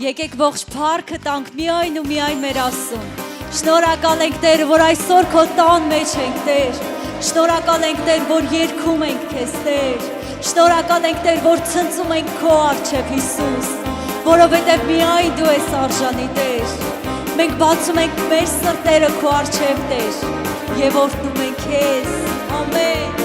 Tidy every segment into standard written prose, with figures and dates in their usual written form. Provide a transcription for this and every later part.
Եկեք ողջ փառքը տանք միայն ու միայն մեր Աստծուն։ Շնորհակալ ենք Տեր, որ այսօր քո տան մեջ ենք Տեր։ Շնորհակալ ենք Տեր, որ երգում ենք քեզ Տեր։ Շնորհակալ ենք Տեր, որ ցնծում ենք քո առջև Հիսուս, որովհետև միայն դու ես արժանի Տեր։ Մենք բացում ենք մեր սրտերը քո առջև Տեր եւ օրհնում ենք քեզ։ Ամեն։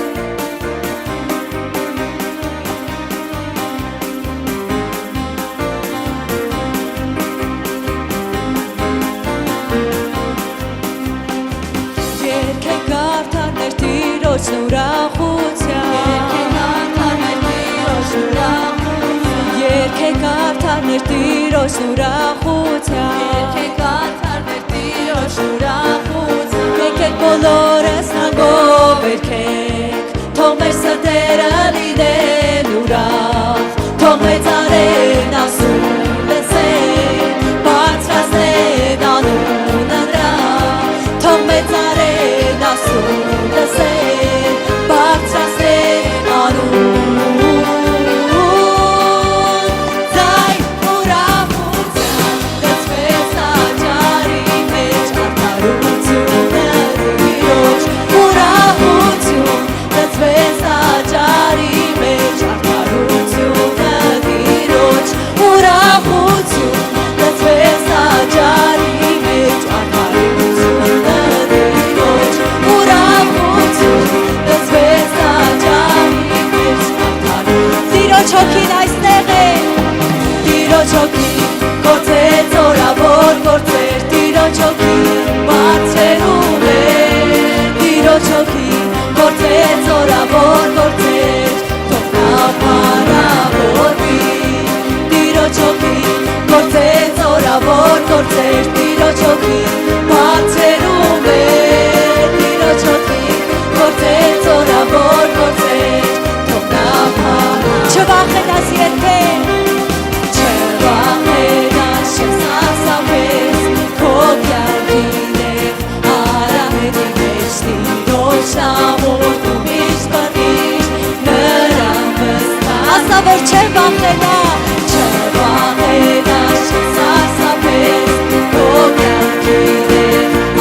Երգեք արդարներ Տիրոջ ուրախության Երգեք արդարներ Տիրոջ ուրախության Եկեք բոլորս նագով երգեք Թող մեր սրտերը լինեն ուրախ Թող մեծարեն Աստծուն լսեն Բարձրացնեն անունը նրա Թող մեծարեն Աստծուն լսեն Բարձրացնեն անունը Հոգին այստեղ է Տիրոջ հոգին գործեց օրավոր գործեր Տիրոջ հոգին բարձրում է Տիրոջ հոգին գործեց օրավոր գործեր Թող նա փառավորվի Տիրոջ հոգին գործեց օրավոր գործեր Տիրոջ հոգին բարձրում է Տիրոջ հոգին գործեց օրավոր գործեր Թող նա Չվախենաս երբեք Չվախենաս չսասավես Քո կյանքին է արահետի մեջ Տիրոջ նամուր դու միշտ բնիր Նրան վստահ Ասա որ չվախենա Չվախենաս չսասավես Քո կյանքին է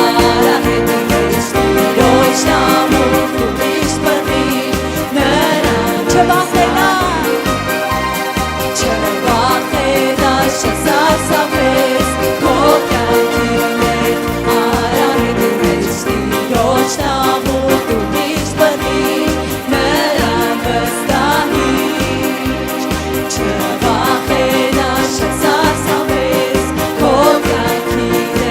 արահետի մեջ Տիրոջ նամուր դու միշտ բնիր Նրան Չվախենա Չսասավես Քո կյանքին է արահետի մեջ Տիրոջ նամուր դու միշտ բնիր Նրան վստահիր Չվախենաս չսասավես Քո կյանքին է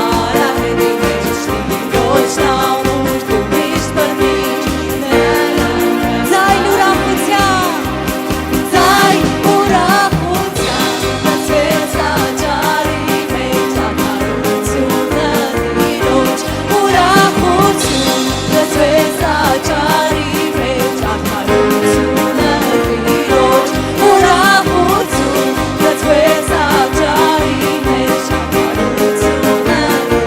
արահետի մեջ Տիրոջ նամուր դու միշտ բնիր Նրան Ձայն ուրախության Ձայն ուրախության լցվեց աճարի մեջ արդարությունը Տիրոջ ուրախություն լցվեց աճարի մեջ արդարությունը Տիրոջ ուրախություն լցվեց աճարի մեջ արդարությունը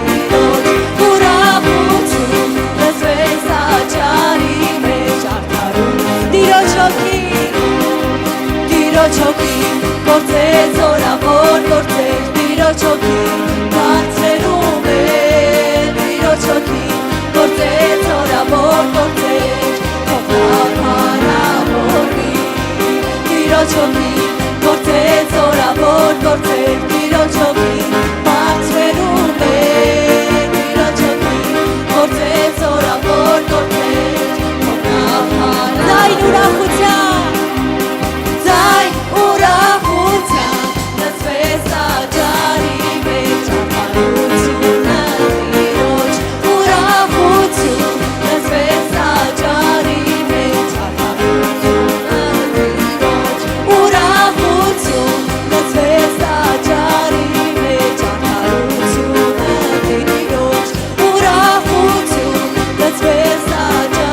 Տիրոջ ուրախություն լցվեց աճարի մեջ արդարություն Տիրոջ հոգին Տիրոջ հոգին գործեց օրավոր գործեր Տիրոջ հոգին բարձրում է Տիրոջ հոգին գործեց օրավոր գործեր Թող նա փառավորվի Տիրոջ հոգին գործեց օրավոր գործեր Տիրոջ հոգին բարձրում է Տիրոջ հոգին գործեց օրավոր գործեր Թող նա Ձայն փառավորվի ուրախության Ձայն ուրախության լցվեց աճարի մեջ արդարությունը Տիրոջ ուրախություն լցվեց աճարի մեջ արդարությունը Տիրոջ ուրախություն լցվեց աճարի մեջ արդարությունը Տիրոջ ուրախություն լցվեց աճարի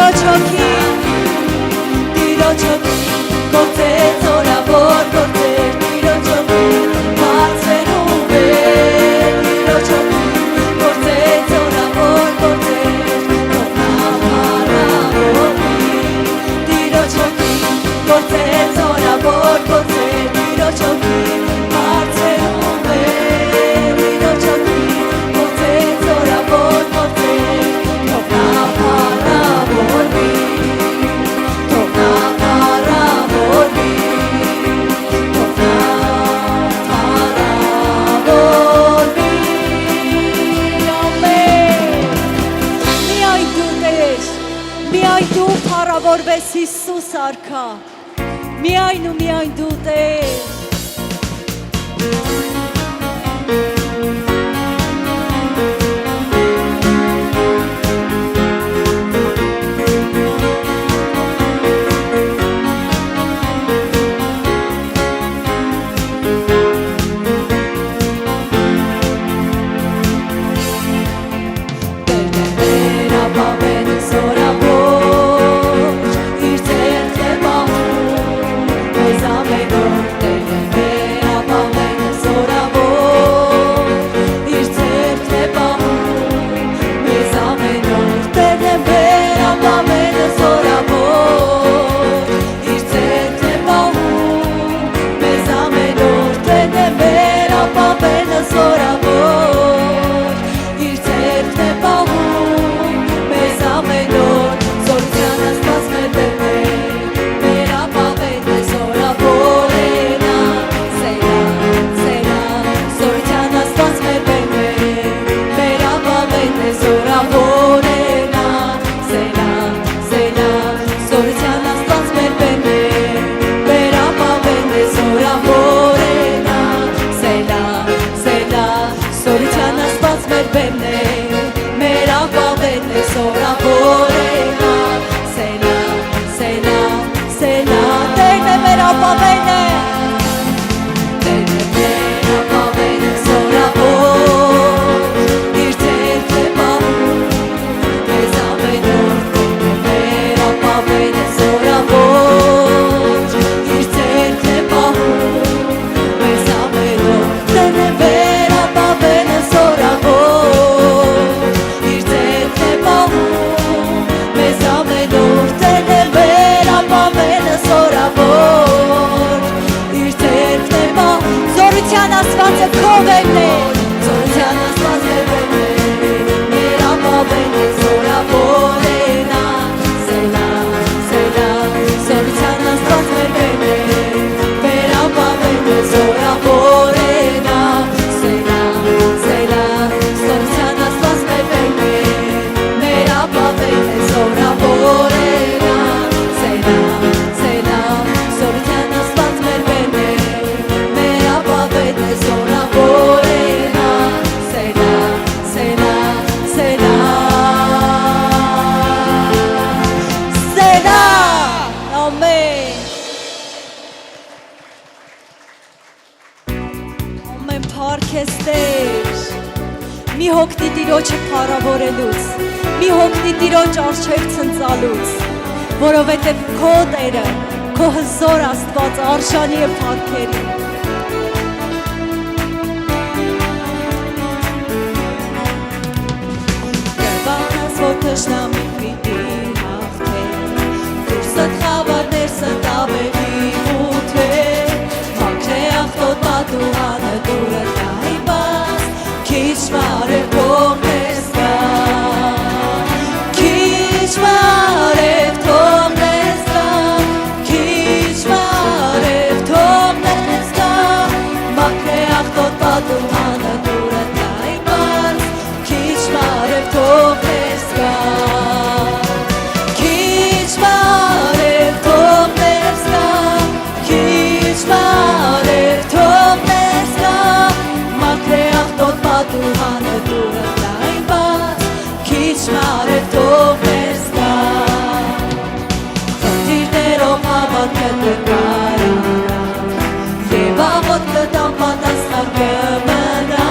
Տիրոջ հոգին Տիրոջ հոգին Գործեց օրավոր գործեր Տիրոջ հոգին Բարձրանում է Տիրոջ հոգին Գործեց օրավոր գործեր Թող նա փառավորվի Տիրոջ հոգին Գործեց օրավոր գործեր Տիրոջ հոգին Բարձրանում է Տիրոջ հոգին Գործեց օրավոր գործեր Թող նա փառավորվի Թող նա փառավորվի Թող նա փառավորվի Ամեն Միայն դու Տեր Միայն դու փառավորվես Հիսուս արքա Միայն ու միայն դու Տեր Մի հոգնի Տիրոջը փառավորելուց, մի հոգնի Տիրոջ առջև ցնծալուց, որովհետև քո Տերը, քո հզոր Աստված արժանի է փառքերին։ Կրվանս, որ թշնամին պիտի հաղթե, դուրսդ խավարներ ստավելի մութեր, մաքրե աղթոտ պատուհանը դուրը տայբաս, քիչ վարև թողնես գա, քիչ վարև թողնես գա, քիչ վարև թողնես գա, մաքրե աղթոտ պատուհանը դուրը տայբաս, քիչ վարև թողնես գա, քիչ վարև թողնես գա, քիչ վարև թողնես գա, մաքրե աղթոտ պատուհանը դուրը տայբաս, քիչ վարև թողնես գա, խնդիրներով հավատքը կկարանա, և աղոթքը տան պատասխան կմնա,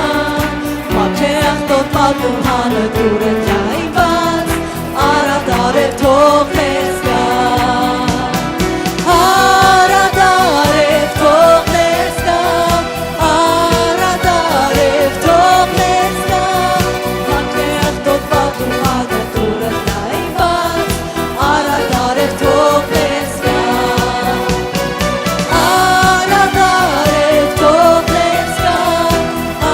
մաքրե աղթոտ պատուհանը դուրը տայբաս, արավ տարև թող թող մեզ գա Արադարև թող մեզ գա Արադարև թող մեզ գա Մաքրեղ թող պատուհանը դուրը նայված Արադարև թող մեզ գա Արադարև թող մեզ գա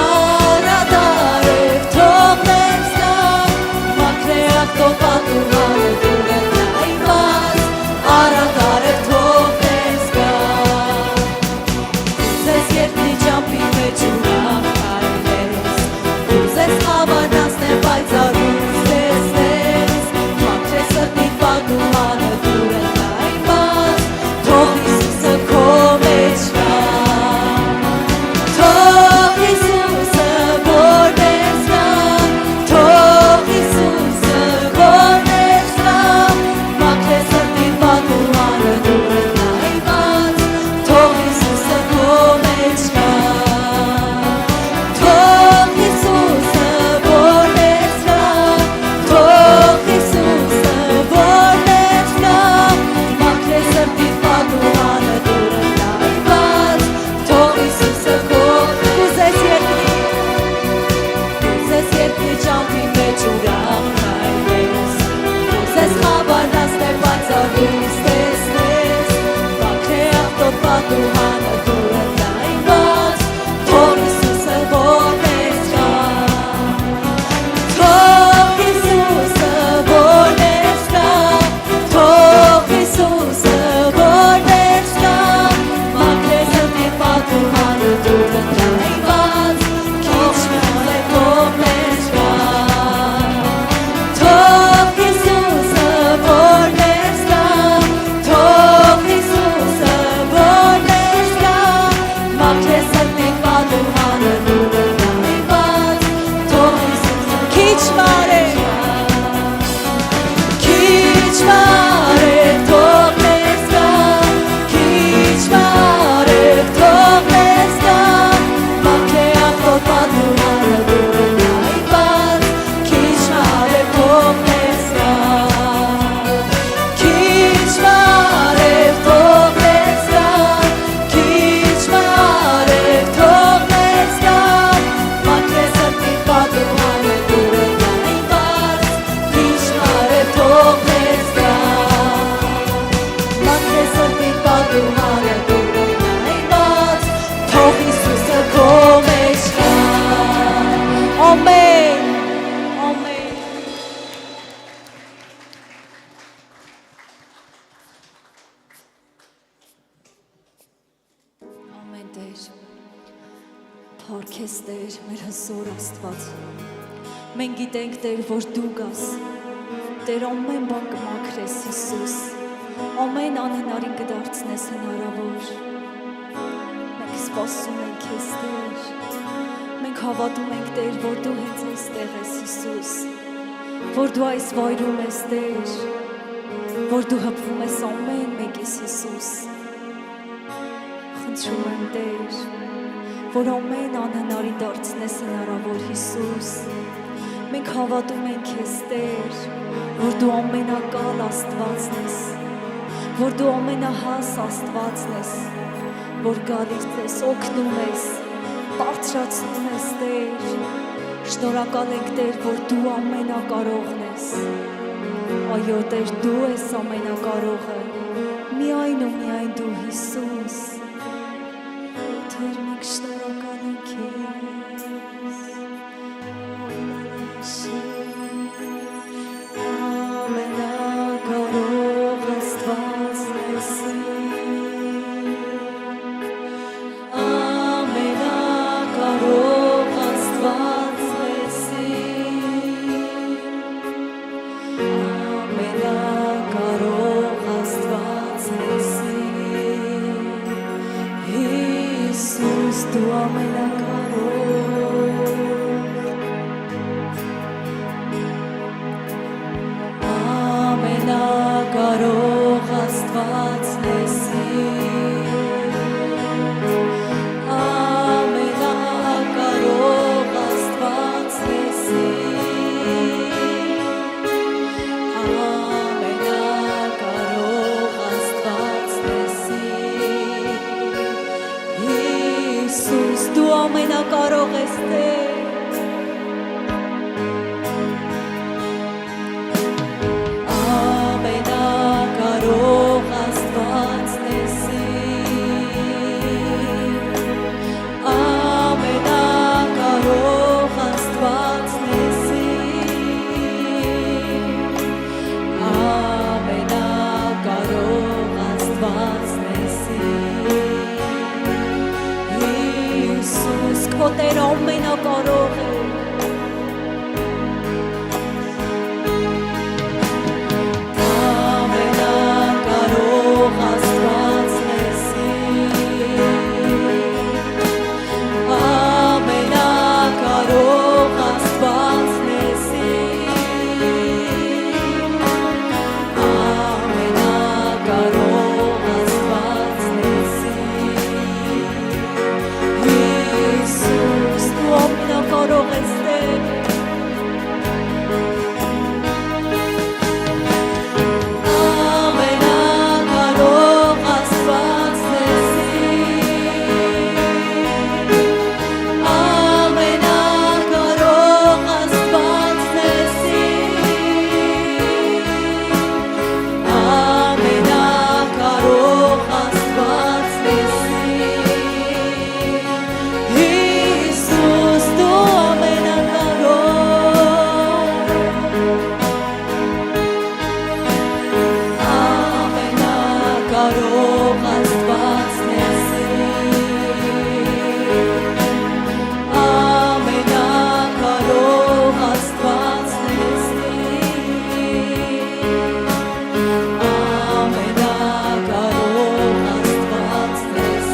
Արադարև թող մեզ գա Մաքրեղ թող պատուհանը դուրը նայված Արադարև թող մեզ գա Ուզես երկնի ճամփի մեջ ուրախ քայլես Ուզես հավանացնել պայծառուց տեսնես Մաքրես սրտիդ պատուհանը դուրը նայված Թող Հիսուսը քո մեջ գա Թող Հիսուսը որ մեզ գա Թող Հիսուսը որ մեզ գա Մաքրես սրտիդ պատուհանը դուրը նայված Թող Հիսուսը քո մեջ գա Թող Հիսուսը որ մեզ գա Թող Հիսուսը որ մեզ գա Մաքրես սրտիդ պատուհանը դուրը նայված Թող Հիսուսը քո Ուզես երկնի ճամփի մեջ ուրախ քայլես Ուզես հավանացնել պայծառուց տեսնես Մաքրեղ թող պատուհանը դուրը նայված Թող Հիսուսը որ մեզ գա Թող Հիսուսը որ մեզ գա Թող Հիսուսը որ մեզ գա Մաքրես սրտիդ պատուհանը դուրը նայված Քիչ մոտ է թող մեզ գա Թող Հիսուսը որ մեզ գա Թող Հիսուսը որ մեզ գա Մաքրես սրտիդ պատուհանը դուրը նայված Թող Հիսուսը քիչ մարե Քիչ մարե թող մեզ գա Քիչ մարե թող մեզ գա Մաքրեղ թող պատուհանը դուրը նայված Քիչ մարե թող մեզ գա Քիչ մարե թող մեզ գա Քիչ մարե թող մեզ գա Մաքրես սրտիդ պատուհանը դուրը նայված Քիչ մարե թող մեզ գա Մաքրես սրտիդ պատուհանը դուրը նայված Թող Հիսուսը քո մեջ գա Ամեն Ամեն Ամեն Տեր Փառք ես Տեր մեր հզոր Աստված Մենք գիտենք Տեր որ դու գաս Տեր ամեն բան կմաքրես Հիսուս Ամեն անհնարին կդարձնես հնարավոր Մենք սպասում ենք քեզ Տեր Մենք հավատում ենք Տեր որ դու հենց այստեղ ես Հիսուս Որ դու այս վայրում ես Տեր Որ դու հպվում ես ամեն մեկիս Հիսուս Խնդրում եմ Տեր որ ամեն անհնարին դարձնես հնարավոր Հիսուս Մենք հավատում ենք քեզ Տեր որ դու ամենակալ Աստվածն ես որ դու ամենահաս Աստվածն ես որ գալիս ես օգնում ես բարձրացնում ես Տեր Շնորհակալ ենք Տեր որ դու ամենակարողն ես Այո Տեր դու ես ամենակարողը Միայն ու միայն դու Հիսուս Տեր մենք շնորհակալ ենք քեզ Ամենակարող Աստվածն ես Ամենակարող Աստվածն ես Ամենակարող Աստվածն ես Հիսուս դու ամենակարող ես Տեր Ամենակարող Աստվածն ես Ամենակարող Աստվածն ես Ամենակարող Աստվածն ես Հիսուս քո Տեր ամենակարող է Ամենակարող Աստվածն ես Ամենակարող Աստվածն ես Ամենակարող Աստվածն ես Հիսուս դու ամենակարող ես Տեր Ամենակարող Աստվածն ես Ամենակարող Աստվածն ես Ամենակարող Աստվածն ես Հիսուս դու Ամենակարող Աստվածն ես Ամենակարող Աստվածն ես Ամենակարող Աստվածն ես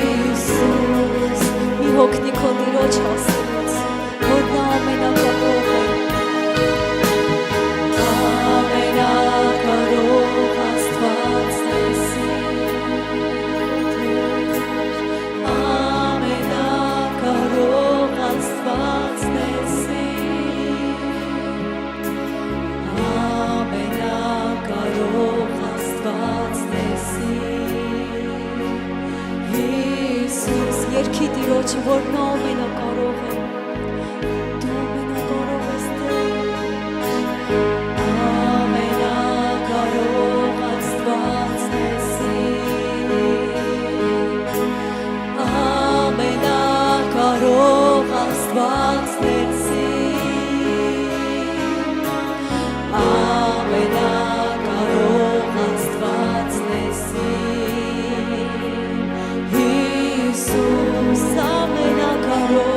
Հիսուս մի հոգնի քո Տիրոջ հասնելուց որ նա ամենակարող է Ամենակարող Աստվածն ես Ամենակարող Աստվածն ես Ամենակարող Աստվածն ես Հիսուս երկի Տիրոջը որ նա ամենակարող է դու ամենակարող ես Տեր Ամենակարող Աստվածն ես Ամենակարող Աստվածն ես Ամենակարող Աստվածն ես Հիսուս ամենակարող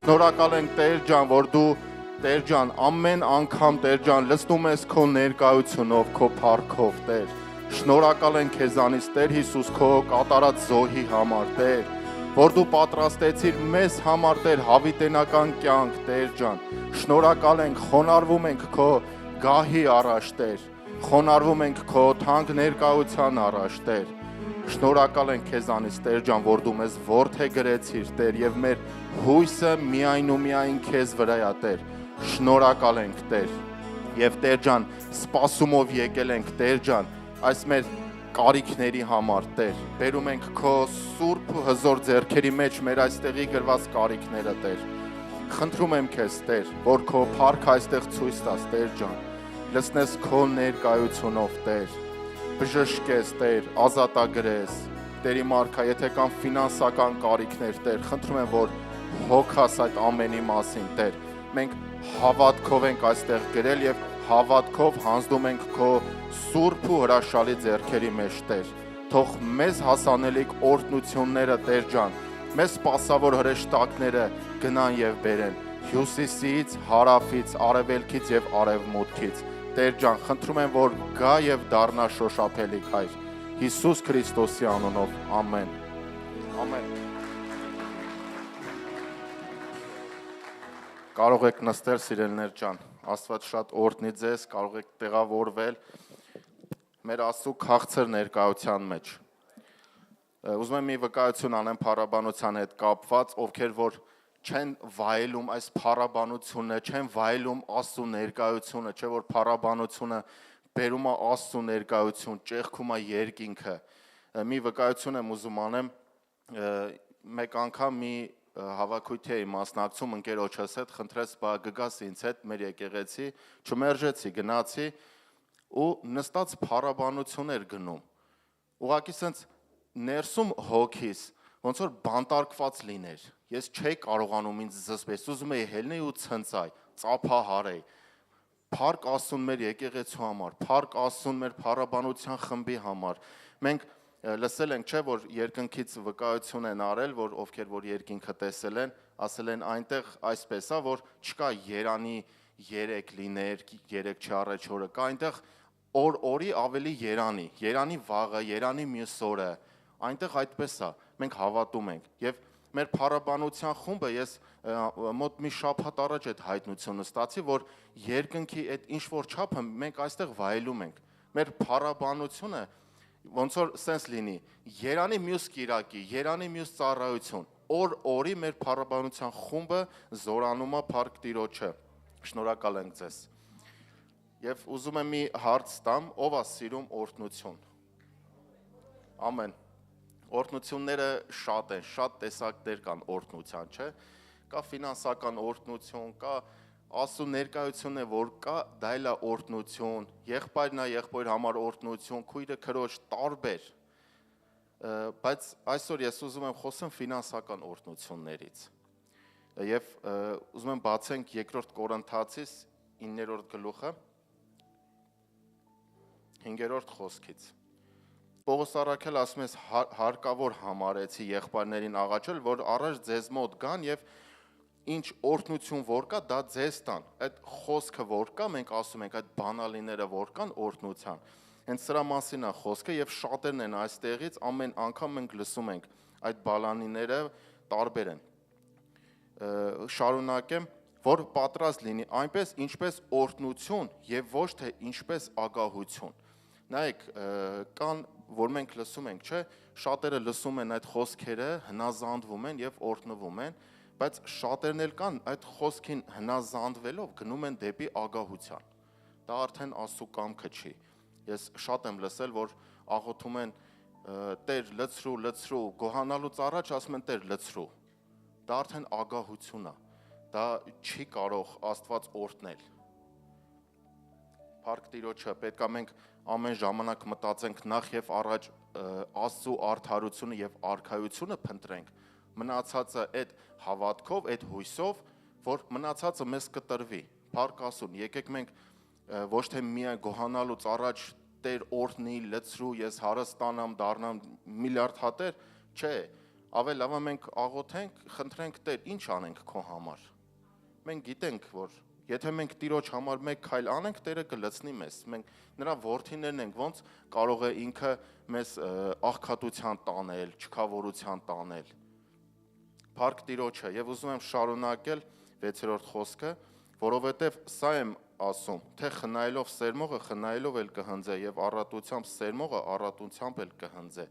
Շնորհակալ ենք Տեր ջան, որ դու Տեր ջան, ամեն անգամ Տեր ջան, լցնում ես քո ներկայությունով, քո փառքով, Տեր։ Շնորհակալ ենք քեզանից, Տեր Հիսուս, քո կատարած զոհի համար, Տեր, որ դու պատրաստեցիր մեզ համար, Տեր, հավիտենական կյանք, Տեր ջան։ Շնորհակալ ենք, խոնարհվում ենք քո գահի առաջ, Տեր։ Խոնարհվում ենք քո թանկ ներկայության առաջ, Տեր։ Շնորհակալ ենք քեզանից, Տեր ջան, որ դու մեզ որդե գրեցիր, Տեր, եւ մեր հույսը միայն ու միայն քեզ վրա է, Տեր։ Շնորհակալ ենք, Տեր։ Եվ Տեր ջան, սպասումով եկել ենք, Տեր ջան, այս մեր կարիքների համար, Տեր։ Բերում ենք քո սուրբ ու հզոր ձեռքերի մեջ մեր այստեղի գրված կարիքները, Տեր։ Խնդրում եմ քեզ, Տեր, որ քո փառքը այստեղ ցույց տաս, Տեր ջան։ Լցնես քո ներկայությունով, Տեր։ Բժշկես, Տեր, ազատագրես, Տերի մարգա, եթե կան ֆինանսական կարիքներ, Տեր, խնդրում եմ, որ հոգաս այդ ամենի մասին, Տեր։ Մենք հավատքով ենք այստեղ գրել եւ հավատքով հանձնում ենք քո սուրբ ու հրաշալի ձեռքերի մեջ, Տեր։ Թող մեզ հասանելիք օրհնությունները, Տեր ջան, մեզ սպասավոր հրեշտակները գնան եւ բերեն հյուսիսից, հարավից, արևելքից եւ արևմուտքից։ Տեր ջան, խնդրում եմ, որ գա եւ դառնա շոշափելիք, Հայր, Հիսուս Քրիստոսի անունով, ամեն։ Ամեն։ Կարող եք նստել, սիրելիներ ջան, Աստված շատ օրհնի ձեզ, կարող եք տեղավորվել մեր Աստծո քաղցր ներկայության մեջ։ Ուզում եմ մի վկայություն անեմ փառաբանության հետ կապված, ովքեր որ չեն վայելում այս փառաբանությունը, չեն վայելում Աստծո ներկայությունը, չէ՞ որ փառաբանությունը բերում է Աստծո ներկայություն, ճեղքում է երկինքը։ Մի վկայություն եմ ուզում անեմ, մեկ անգամ մի հավաքույթի էի մասնակցում ընկերոջս հետ, խնդրեց բա գգաս ինձ հետ մեր եկեղեցի, չմերժեցի, գնացի ու նստած փառաբանություն էր գնում։ Ուղղակի սենց ներսում հոգիս ոնց որ բանտարկված լիներ։ Ես չէի կարողանում ինձ զսպել, ուզում էի ելնեի ու ցնցայ, ծափահարեի։ Փառք Աստծուն մեր եկեղեցու համար, փառք Աստծուն մեր փառաբանության խմբի համար։ Մենք լսել ենք, չէ, որ երկնքից վկայություն են արել, որ ովքեր որ երկինքը տեսել են, ասել են այնտեղ այսպես է, որ չկա Երանի 3 լիներ, 3 չառեջ օրը, կա այնտեղ օրի ավելի Երանի վաղը, Երանի մյուս օրը, այնտեղ այդպես է, մենք հավատում ենք եւ մեր փառաբանության խումբը ես մոտ մի շաբաթ առաջ այդ հայտնությունը ստացի, որ երկնքի այդ ինչ որ չափը մենք այստեղ վայելում ենք։ Մեր փառաբանությունը ոնց որ սենս լինի, Երանի մյուս կիրակի, Երանի մյուս ծառայություն, օրի մեր փառաբանության խումբը զորանում է փառք Տիրոջը։ Շնորհակալ ենք ձեզ։ Եվ ուզում եմ մի հարց տամ, ով է սիրում օրհնություն։ Ամեն։ Օրհնությունները շատ են, շատ տեսակներ կան օրհնության, չէ՞։ Կա ֆինանսական օրհնություն, կա Աստծո ներկայությունը, որ կա, դա էլ է օրհնություն, եղբայրն է եղբայր համար օրհնություն, քույրը քրոջ տարբեր։ Բայց այսօր ես ուզում եմ խոսեմ ֆինանսական օրհնություններից։ Եվ ուզում եմ բացենք 2 Կորինթացիս 9-րդ գլուխը 5-րդ խոսքից։ Պողոս առաքել ասում ես հարկավոր համարեցի եղբայրներին աղաչել, որ առաջ ձեզ մոտ գան եւ ինչ օրհնություն որ կա, դա ձեզ տան։ Այդ խոսքը որ կա, մենք ասում ենք այդ բանալիները որ կան օրհնության։ Հենց սրա մասին է խոսքը եւ շատերն են այստեղից ամեն անգամ մենք լսում ենք այդ բանալիները տարբեր են։ Շարունակեմ, որ պատրաստ լինի այնպես ինչպես օրհնություն եւ ոչ թե ինչպես ագահություն։ Նայեք, կան որ մենք լսում ենք, չէ, շատերը լսում են այդ խոսքերը, հնազանդվում են եւ օրհնվում են, բայց շատերն էլ կան այդ խոսքին հնազանդվելով գնում են դեպի ագահության։ Դա արդեն Աստծո կամքը չի։ Ես շատ եմ լսել, որ աղոթում են Տեր լցրու, գոհանալուց առաջ ասում են Տեր լցրու։ Դա արդեն ագահություն է։ Դա չի կարող Աստված օրհնել։ Փառք Տիրոջը, պետք է մենք ամեն ժամանակ մտածենք նախ եւ առաջ Աստծո արդարությունը եւ արքայությունը փնտրենք, մնացածը այդ հավատքով, այդ հույսով, որ մնացածը մեզ կտրվի։ Փառք Աստծուն, եկեք մենք ոչ թե միայն գոհանալուց առաջ Տեր օրհնի, լցրու, ես հարստանամ, դառնամ միլիարդ հատեր, չէ, Ավել լավ է մենք աղոթենք, խնդրենք Տեր, ինչ անենք քո համար։ Մենք գիտենք, որ եթե մենք Տիրոջ համար մեկ քայլ անենք, Տերը կլցնի մեզ։ Մենք նրա որդիներն ենք, ոնց կարող է ինքը մեզ աղքատության տանել, չքավորության տանել։ Փառք Տիրոջը, եւ ուզում եմ շարունակել 6-րդ խոսքը, որովհետեւ սա եմ ասում, թե խնայելով սերմողը խնայելով էլ կհնձե եւ առատությամբ սերմողը առատությամբ էլ կհնձե։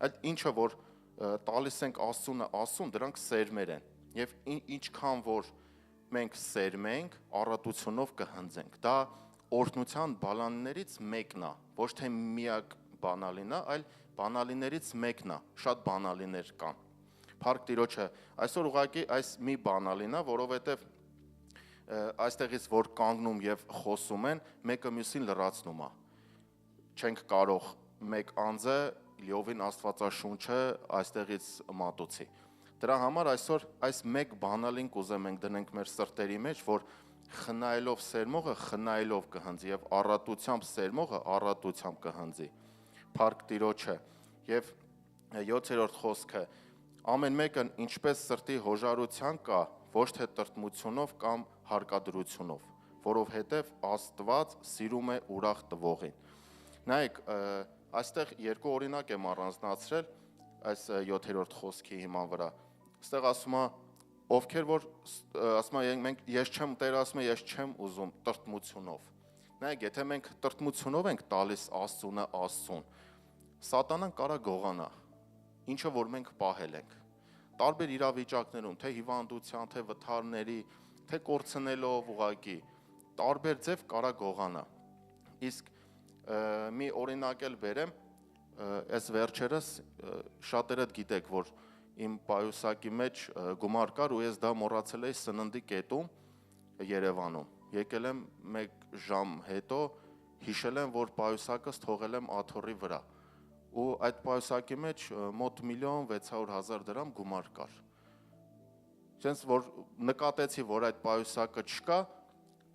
Այդ ինչը որ տալիս ենք Աստծունը ասում, դրանք սերմեր են եւ ինչքան որ մենք սերմենք, առատությունով կհնձենք։ Դա օրհնության բանալիներից մեկն է, ոչ թե միակ բանալին է, այլ բանալիներից մեկն է։ Շատ բանալիներ կան։ Փառք Տիրոջը, այսօր ուղղակի այս մի բանալին է, որովհետեւ այստեղից որ կանգնում եւ խոսում են, մեկը մյուսին լրացնում է։ Չենք կարող մեկ անձը լիովին Աստվածաշունչը այստեղից մատուցի։ Դրա համար այսօր այս մեկ բանալին կուզեմ ենք դնենք մեր սրտերի մեջ, որ խնայելով սերմողը խնայելով կհնձի եւ առատությամբ սերմողը առատությամբ կհնձի։ Փառք Տիրոջը եւ 7-րդ խոսքը ամեն մեկն ինչպես սրտի հոժարության կա, ոչ թե տրտմությունով կամ հարկադրությունով, որովհետև Աստված սիրում է ուրախ տվողին։ Նայեք, այստեղ երկու օրինակ եմ առանձնացրել այս 7-րդ խոսքի հիման վրա։ Այստեղ ասում է, ովքեր որ ասում է մենք Տերը ասում է ես չեմ ուզում տրտմությունով։ Նայեք, եթե մենք տրտմությունով ենք տալիս Աստծուն, Սատանան կարա գողանա, ինչը որ մենք պահել ենք։ Տարբեր իրավիճակներում, թե հիվանդության, թե վթարների, թե կորցնելով ուղակի, տարբեր ձև կարա գողանա։ Իսկ մի օրինակ էլ բերեմ, այս վերջերս շատերդ գիտեք, որ իմ պայուսակի մեջ գումար կար ու ես դա մոռացել էի սննդի կետում Երևանում։ Եկել եմ 1 ժամ հետո, հիշել եմ, որ պայուսակս թողել եմ աթոռի վրա։ Ու այդ պայուսակի մեջ մոտ 1.600.000 դրամ գումար կար։ Չենց որ նկատեցի, որ այդ պայուսակը չկա,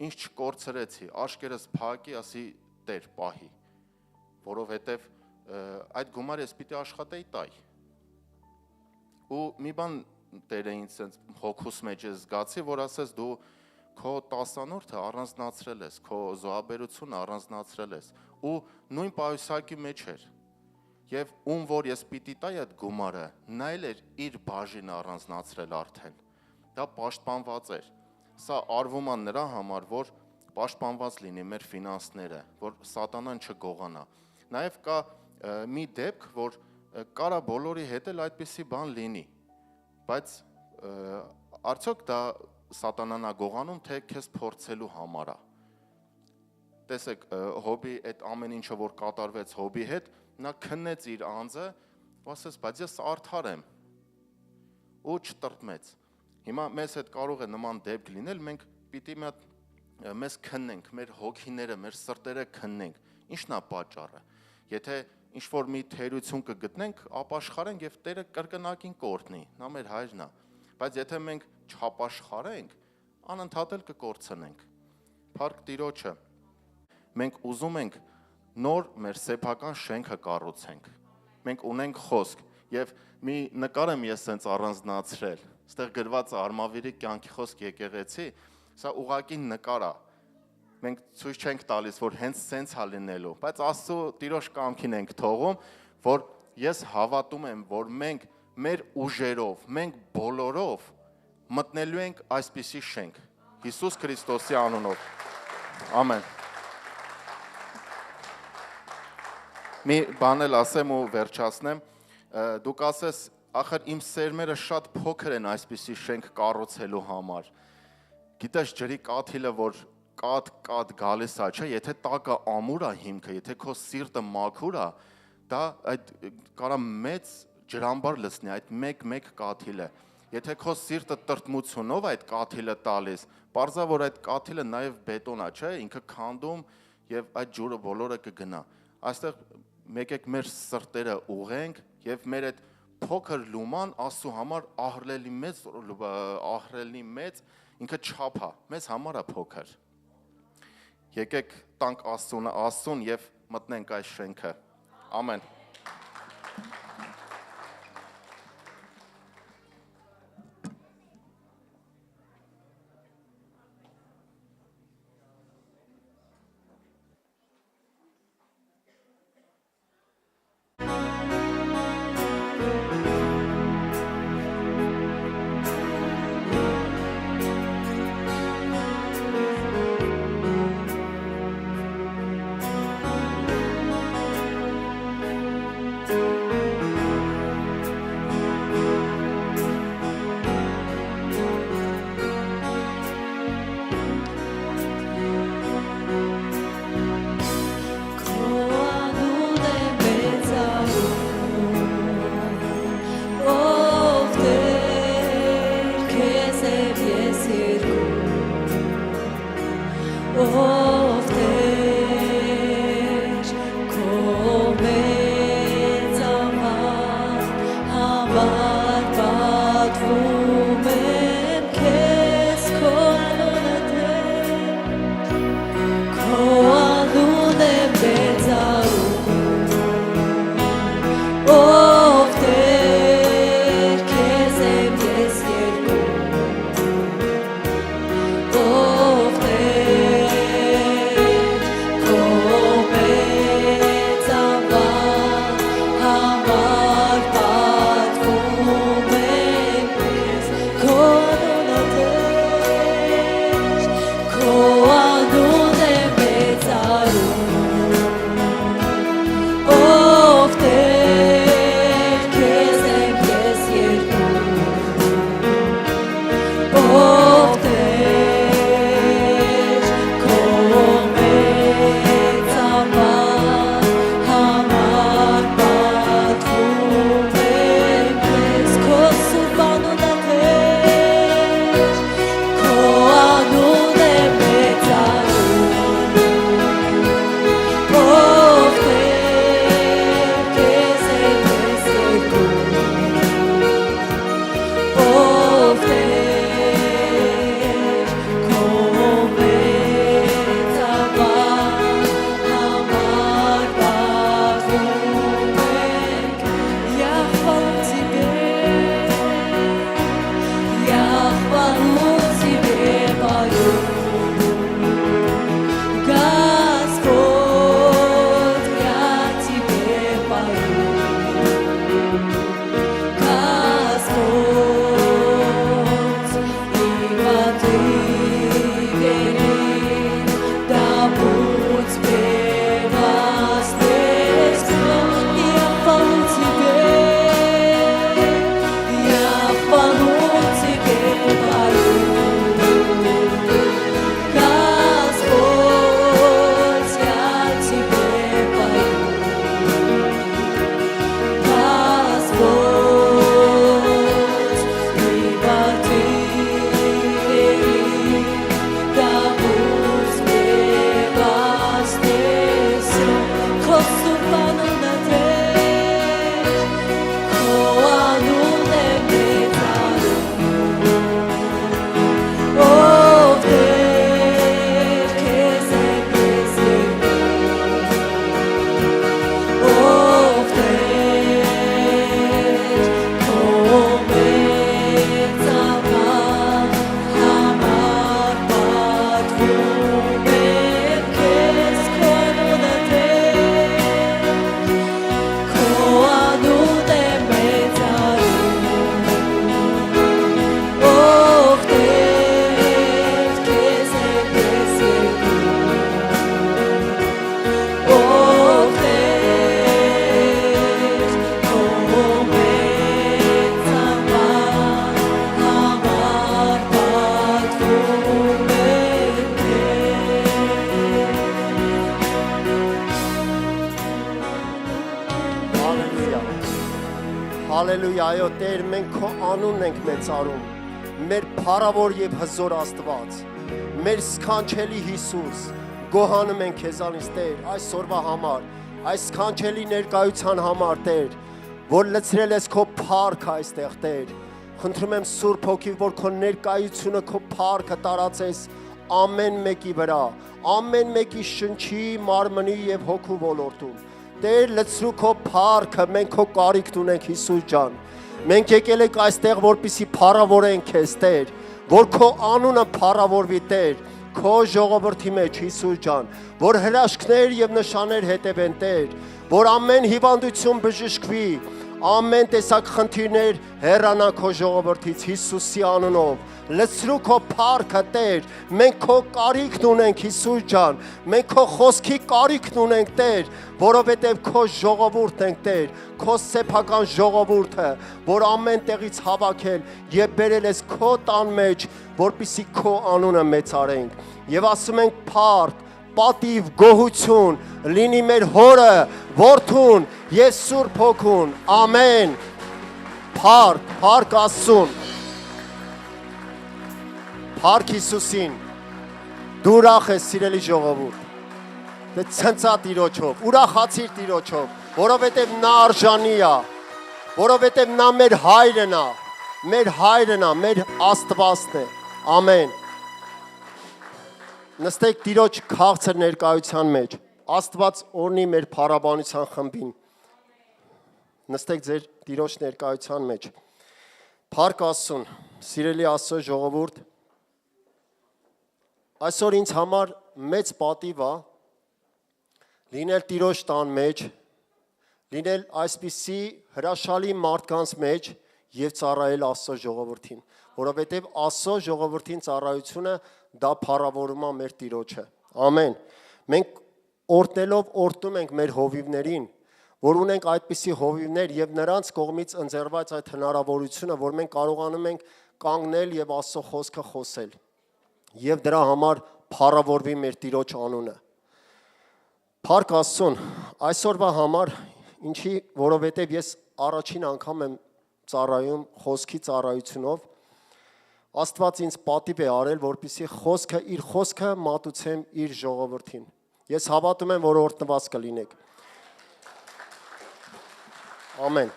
ինչ չկորցրեցի, աշկերս փակի, ասի Տեր պահի, որովհետև այդ գումարը ես պիտի աշխատեի տայ։ Ու մի բան Տերը ինձ սենց հոգուս մեջ ես զգացի, որ ասես դու քո 10-անորդը առանձնացրել ես, քո զոհաբերությունը առանձնացրել ես, ու նույն պայուսակի մեջ էր։ Եվ ում որ ես պիտի տայ այդ գումարը, նա էլ էր իր բաժինը առանձնացրել արդեն։ Դա պաշտպանված էր։ Սա արվում է նրա համար, որ պաշտպանված լինի մեր ֆինանսները, որ Սատանան չգողանա։ Նաև կա մի դեպք, որ կարա բոլորի հետ էլ այդպիսի բան լինի, բայց արդյոք դա Սատանան է գողանում, թե քեզ փորձելու համար է։ Տեսեք, Հոբի այդ ամեն ինչը որ կատարվեց Հոբի հետ, նա քննեց իր անձը, ու ասեց, բայց ես արդար եմ, ու չտրտմեց։ Հիմա մեզ հետ կարող է նման դեպք լինել, մենք պիտի մեզ քննենք, մեր հոգիները, մեր սրտերը քննենք, ինչն է պատճառը։ Եթե ինչ-որ մի թերություն կգտնենք, ապաշխարենք եւ Տերը կրկնակին կօրհնի, նա մեր հայրն է։ Բայց եթե մենք չապաշխարենք, անընդհատ էլ կկորցնենք։ Փառք Տիրոջը։ Մենք ուզում ենք նոր մեր սեփական շենքը կառուցենք։ Մենք ունենք խոսք եւ մի նկար եմ ես սենց առանձնացրել։ Այստեղ գրված է Արմավիրի կյանքի խոսք եկեղեցի, սա ուղղակի նկար է։ Մենք ցույց չենք տալիս, որ հենց սենց է լինելու, բայց Աստծո Տիրոջ կամքին ենք թողում, որ ես հավատում եմ, որ մենք մեր ուժերով, մենք բոլորով մտնելու ենք այսպիսի շենք։ Հիսուս Քրիստոսի անունով։ Ամեն։ Մի բան էլ ասեմ ու վերջացնեմ, դուք ասես, ախր իմ սերմերը շատ փոքր են այսպիսի շենք կառուցելու համար։ Գիտես ջրի կաթիլը, որ կատ գալիս է, չէ, եթե տակը ամուր է հիմքը, եթե քո սիրտը մաքուր է, դա այդ կարա մեծ ջրամբար լցնի այդ մեկ կաթիլը։ Եթե քո սիրտը տրտմությունով այդ կաթիլը տալիս, պարզա որ այդ կաթիլը նաև բետոն է, չէ, ինքը քանդում եւ այդ ջուրը բոլորը կգնա։ Այստեղ եկեք մեր սրտերը ուղենք եւ մեր այդ փոքր լուման Աստծո համար ահռելի մեծ ինքը չափ է, մեզ համար է փոքր։ Եկեք տանք Աստծուն եւ մտնենք այս շենքը։ Ամեն։ եմ ես երկում ով Տեր քո մեծ համար պատվում եմ քեզ քո անունը Տեր քո անուն եմ մեծարում ով Տեր քեզ եմ ես երկում ով Տեր քո մեծ համար պատվում եմ քեզ քո անունը Տեր քո անուն եմ մեծարում ով Տեր քեզ եմ ես երկում ով Տեր քո մեծ համար պատվում եմ քեզ քո սուրբ անունը Տեր քո անուն եմ մեծարում ով Տեր քեզ եմ ես երկում ով Տեր քո մեծ համար պատվում եմ Я хвалу Тебе Я хвалу Тебе пою Господь я Тебе пою Господь ибо Ты велик да будь превознесен Я хвалу Тебе я хвалу Тебе пою Господь я Тебе пою Господь ибо Ты велик да будь превознесен քո սուրբ անունը Տեր քո անուն եմ մեծարում ով Տեր քեզ եմ ես երկում ով Տեր քո մեծ համար պատվում եմ քեզ քո անունը Տեր քո անուն եմ մեծարում ով Տեր քեզ եմ ես երկում ով Տեր քո մեծ համար պատվում եմ Հալելույա։ Հալելույա, այո Տեր, մենք քո անունն ենք մեծարում։ Մեր փառավոր եւ հզոր Աստված, մեր սքանչելի Հիսուս, գոհանում ենք քեզանից Տեր, այսօրվա համար, այս սքանչելի ներկայության համար Տեր, որ լցրել ես քո փառքը այստեղ Տեր։ Խնդրում եմ Սուրբ Հոգի, որ քո ներկայությունը, քո փառքը տարածես ամեն մեկի վրա, ամեն մեկի շնչի, մարմնի եւ հոգու ոլորտում։ Տեր լցրու քո փառքը, մենք քո կարիքն ունենք Հիսուս ջան։ Մենք եկել ենք այստեղ, որպեսզի փառավորենք քեզ Տեր, որ քո անունը փառավորվի Տեր, քո ժողովրդի մեջ Հիսուս ջան, որ հրաշքներ եւ նշաններ հետևեն Տեր, որ ամեն հիվանդություն բժշկվի, ամեն տեսակ խնդիրներ հեռանա քո ժողովրդից Հիսուսի անունով։ Լցրու քո փառքը Տեր, մենք քո կարիքն ունենք Հիսուս ջան, մենք քո խոսքի կարիքն ունենք Տեր, որովհետև քո ժողովուրդն ենք Տեր, քո սեփական ժողովուրդը, որ ամեն տեղից հավաքել եւ բերել ես քո տան մեջ, որպեսզի քո անունը մեծարենք։ Եվ ասում ենք փառք, պատիվ, գոհություն լինի մեր հորը, որդուն եւ Սուրբ Հոգուն։ Ամեն։ Փառք, փառք Աստծուն։ Փառք Հիսուսին։ Դու ուրախ ես, սիրելի ժողովուրդ։ Դե ցնցա Տիրոջով, ուրախացիր Տիրոջով, որովհետև նա արժանի է, որովհետև նա մեր հայրն է, մեր Աստվածն է։ Ամեն։ Նստեք Տիրոջ քաղցր ներկայության մեջ։ Աստված օրհնի մեր փառաբանության խմբին։ Նստեք ձեր Տիրոջ ներկայության մեջ։ Փառք Աստծուն, սիրելի Աստծո ժողովուրդ։ Այսօր ինձ համար մեծ պատիվ է լինել Տիրոջ տան մեջ, լինել այսպիսի հրաշալի մարդկանց մեջ եւ ծառայել Աստծո ժողովրդին, որովհետեւ Աստծո ժողովրդին ծառայությունը դա փառավորում է մեր Տիրոջը։ Ամեն։ Մենք օրհնելով օրհնում ենք մեր հովիվներին, որ ունենք այդպիսի հովիվներ եւ նրանց կողմից ընձեռված այդ հնարավորությունը, որ մենք կարողանում ենք կանգնել եւ Աստծո խոսքը խոսել։ Եվ դրա համար փառավորվի մեր Տիրոջ անունը։ Փառք Աստծուն, այսօրվա համար, ինչի, որովհետև ես առաջին անգամ եմ ծառայում խոսքի ծառայությունով, Աստված ինձ պատիվ է արել, որպեսզի իր խոսքը մատուցեմ իր ժողովրդին։ Ես հավատում եմ, որ օրհնված կլինեք։ Ամեն։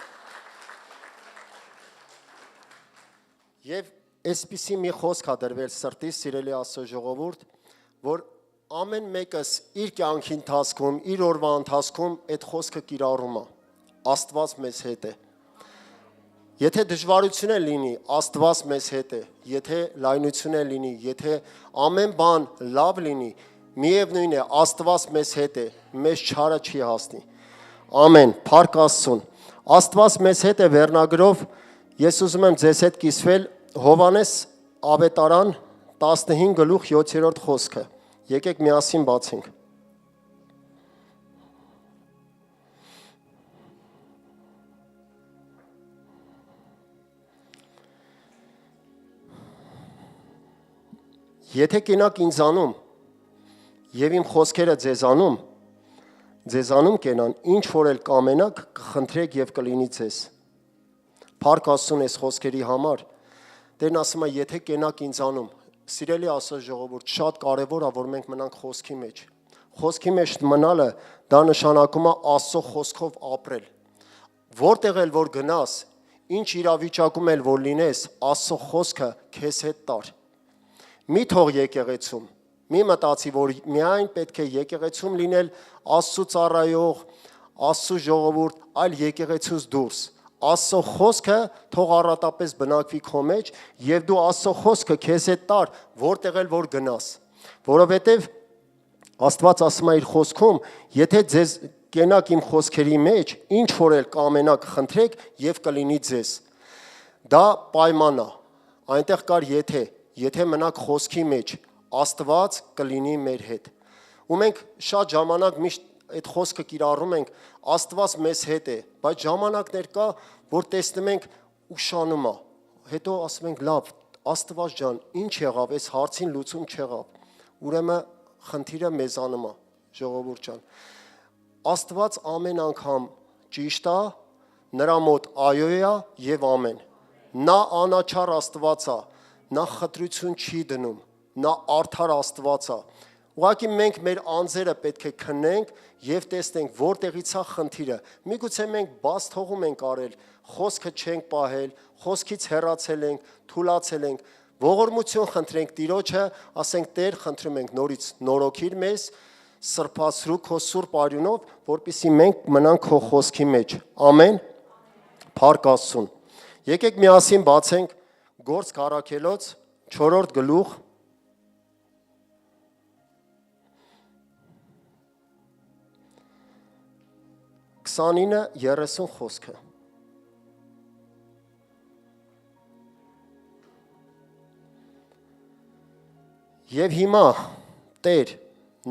Եվ այսպիսի մի խոսք է դրվել սրտիս, սիրելի Աստծո ժողովուրդ, որ ամեն մեկս իր կյանքի ընթացքում, իր օրվա ընթացքում այդ խոսքը կիրառում է։ Աստված մեզ հետ է։ Եթե դժվարություն է լինի, Աստված մեզ հետ է։ Եթե լայնություն է լինի, եթե ամեն բան լավ լինի, միևնույն է, Աստված մեզ հետ է, մեզ չարը չի հասնի։ Ամեն, փառք Աստծուն։ Աստված մեզ հետ է վերնագրով, ես ուզում եմ ձեզ հետ կիսվել Հովհաննես ավետարան 15:7 խոսքը։ Եկեք միասին բացենք։ Եթե կենաք ինձանում եւ իմ խոսքերը ձեզանում կենան, ինչ որ էլ կամենաք, կխնդրեք եւ կլինի ձեզ։ Փառք Աստծուն այս խոսքերի համար։ Տերն ասում է, եթե կենաք ինձանում, սիրելի Աստծո ժողովուրդ, շատ կարևոր է, որ մենք մնանք խոսքի մեջ։ Խոսքի մեջ մնալը դա նշանակում է Աստծո խոսքով ապրել։ Որտեղ էլ որ գնաս, ինչ իրավիճակում էլ որ լինես, Աստծո խոսքը քեզ հետ տար։ Մի թող եկեղեցում, մի մտածի, որ միայն պետք է եկեղեցում լինել Աստծո ծառայող, Աստծո ժողովուրդ, այլ եկեղեցուց դուրս։ Աստծո խոսքը թող առատապես բնակվի քո մեջ եւ դու Աստծո խոսքը քեզ հետ տար, որտեղ էլ որ գնաս, որովհետեւ Աստված ասում է իր խոսքում, եթե ձեզ կենաք իմ խոսքերի մեջ, ինչ որ էլ կամենաք, խնդրեք եւ կլինի ձեզ։ Դա պայման է։ Այնտեղ կար եթե մնաք խոսքի մեջ, Աստված կլինի մեր հետ։ Ու մենք շատ ժամանակ միշտ այդ խոսքը կիրառում ենք, Աստված մեզ հետ է, բայց ժամանակներ կա, որ տեսնում ենք ուշանում է։ Հետո ասում ենք, լավ, Աստված ջան, ինչ եղավ, այս հարցին լուծում չեղավ։ Ուրեմն խնդիրը մեզանում է, ժողովուրդ ջան։ Աստված ամեն անգամ ճիշտ է, նրա մոտ այո է եւ ամեն։ Նա անաչառ Աստված է, նա խտրություն չի դնում, նա արդար Աստված է։ Ուղղակի մենք մեր անձերը պետք է քննենք եւ տեսնենք որտեղից է խնդիրը։ Միգուցե մենք բաց թողում ենք արել, խոսքը չենք պահել, խոսքից հեռացել ենք, թուլացել ենք։ Ողորմություն խնդրենք Տիրոջը, ասենք Տեր, խնդրում ենք նորից նորոգիր մեզ, սրբացրու քո սուրբ արյունով, որպեսզի մենք մնանք քո խոսքի մեջ։ Ամեն։ Փառք Աստծուն։ Եկեք միասին բացենք Գործք առաքելոց 4-րդ գլուխ 29-30 խոսքը։ Եվ հիմա, Տեր,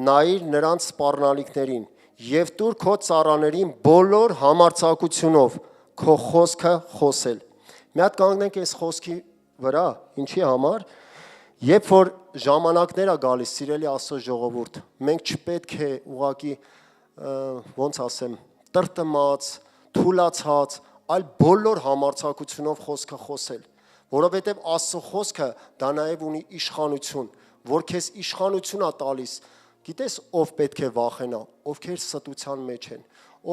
նայիր նրանց սպառնալիքներին եւ տուր քո ծառաներին բոլոր համարձակությունով քո խոսքը խոսել։ Մի հատ կանգնենք այս խոսքի վրա, ինչի համար, երբ որ ժամանակներ է գալիս, սիրելի Աստծո ժողովուրդ, մենք չպետք է ուղղակի ոնց ասեմ, տրտմած, թուլացած, այլ բոլոր համարձակությունով խոսքը խոսել, որովհետև Աստծո խոսքը դա նաև ունի իշխանություն, որ քեզ իշխանություն է տալիս։ Գիտես ով պետք է վախենա, ովքեր ստության մեջ են,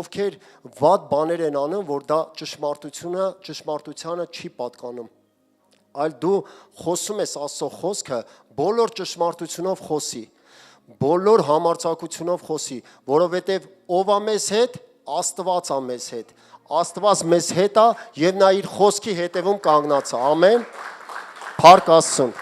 ովքեր վատ բաներ են անում, որ դա ճշմարտությանը չի պատկանում։ Այլ դու խոսում ես Աստծո խոսքը, բոլոր ճշմարտությունով խոսի, բոլոր համարձակությունով խոսի, որովհետև ով է մեզ հետ, Աստված է մեզ հետ։ Աստված մեզ հետ է եւ նա իր խոսքի հետևում կանգնած է։ Ամեն։ Փառք Աստծուն։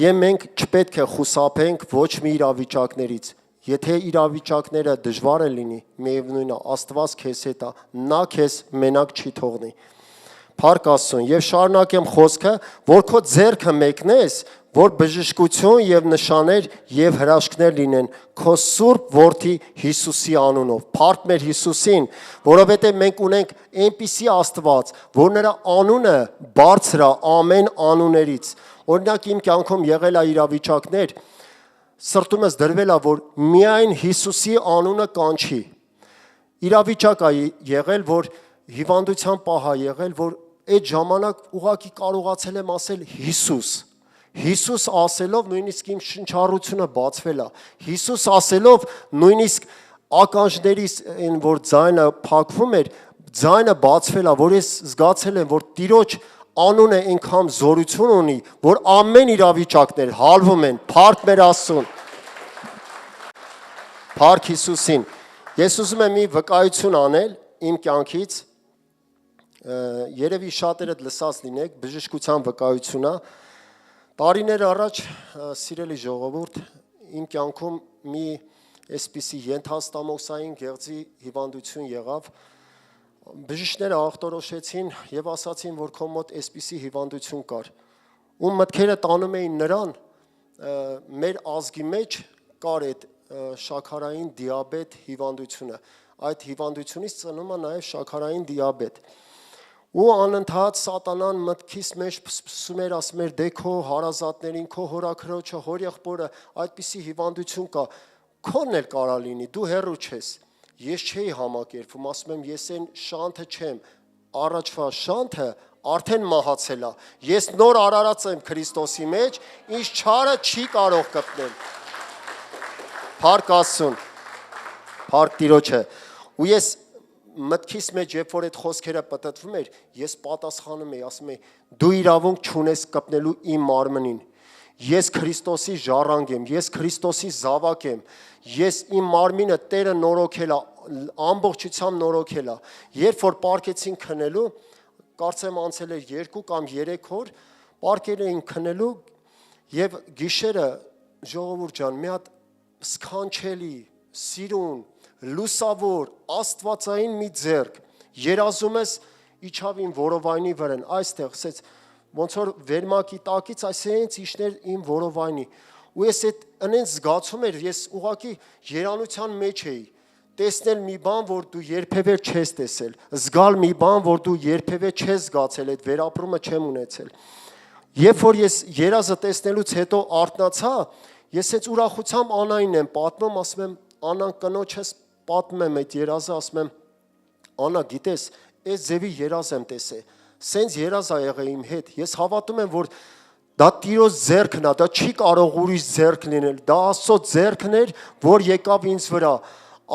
Եվ մենք չպետք է խուսափենք ոչ մի իրավիճակներից։ Եթե իրավիճակները դժվար են լինի, միևնույնն է, Աստված քեզ հետ է, նա քեզ մենակ չի թողնի։ Փառք Աստծուն, եւ շարունակեմ խոսքը, որ քո ձեռքը մեկնես, որ բժշկություն եւ նշաններ եւ հրաշքներ լինեն քո Սուրբ Որդի Հիսուսի անունով։ Փառք մեր Հիսուսին, որովհետեւ մենք ունենք այնպիսի Աստված, որ նրա անունը բարձր է ամեն անուններից։ Օրինակ իմ կյանքում եղել է իրավիճակներ, սրտումս դրվել է, որ միայն Հիսուսի անունը կանչի։ Իրավիճակ է եղել, որ հիվանդության պահ է եղել, որ այդ ժամանակ ուղղակի կարողացել եմ ասել Հիսուս։ Հիսուս ասելով նույնիսկ իմ շնչառությունը բացվել է։ Հիսուս ասելով նույնիսկ ականջներիս այն որ ձայնը փակվում էր, ձայնը բացվել է, որ ես զգացել եմ, որ Տիրոջ անունը այնքան զորություն ունի, որ ամեն իրավիճակներ հալվում են։ Փառք մեր Աստծուն։ Փառք Հիսուսին։ Ես ուզում եմ մի վկայություն անել իմ կյանքից։ Երևի շատերդ լսած լինեք, բժշկության վկայությունա։ Տարիներ առաջ, սիրելի ժողովուրդ, իմ կյանքում մի այսպիսի ենթաստամոքսային գեղձի հիվանդություն եղավ։ Բժիշկները ախտորոշեցին եւ ասացին, որ քո մոտ այսպիսի հիվանդություն կար։ Ու մտքերը տանում էին նրան, մեր ազգի մեջ կար այդ շաքարային դիաբետ հիվանդությունը։ Այդ հիվանդությունից ծնում է նաեւ շաքարային դիաբետ։ Ու անընդհատ սատանան մտքիս մեջ փսփսում էր, ասում էր՝ «Դե քո հարազատներին, քո հորաքրոջը, հորեղբորը այդպիսի հիվանդություն կա, քոնն էլ կարա լինի, դու հեռու չես»։ Ես չէի համակերպվում, ասում եմ՝ «Ես այն շանթը չեմ, առաջվա շանթը արդեն մահացել է։ Ես նոր արարած եմ Քրիստոսի մեջ, ինձ չարը չի կարող կպնել»։ Փառք Աստծուն։ Փառք Տիրոջը։ Ու ես մտքիս մեջ, երբ որ այդ խոսքերը պտտվում էր, ես պատասխանում էի, ասում էի՝ «Դու իրավունք չունես կպնելու իմ մարմնին։ Ես Քրիստոսի ժառանգ եմ, ես Քրիստոսի զավակ եմ, ես իմ մարմինը Տերը նորոգել է, ամբողջությամբ նորոգել է»։ Երբ որ պարկեցին քնելու, կարծեմ անցել էր 2 կամ 3 օր, պարկել էին քնելու եւ գիշերը ժողովուրդ ջան, մի հատ սքանչելի, սիրուն, լուսավոր, աստվածային մի ձեռք, երազում ես իջավ իմ որովայնի վրան, այստեղ, ասեց, ոնց որ վերմակի տակից այսինքն իջներ իմ որովայնի, ու ես այդ ընենց զգացում էր, ես ուղղակի երանության մեջ էի, տեսնել մի բան, որ դու երբևէ չես տեսել, զգալ մի բան, որ դու երբևէ չես զգացել, այդ վերապրումը չեմ ունեցել։ Երբ որ ես երազը տեսնելուց հետո արթնացա, ես այդ ուրախությամբ Անային եմ պատմում, ասում եմ, Անան կնոջս պատմում եմ այդ երազը, ասում եմ, Անա, գիտես, այս ձևի երազ եմ տեսել, սենց երազ ա եղել իմ հետ, ես հավատում եմ, որ դա Տիրոջ ձեռքն է, դա չի կարող ուրիշ ձեռք լինել, դա Աստծո ձեռքն էր, որ եկավ ինձ վրա։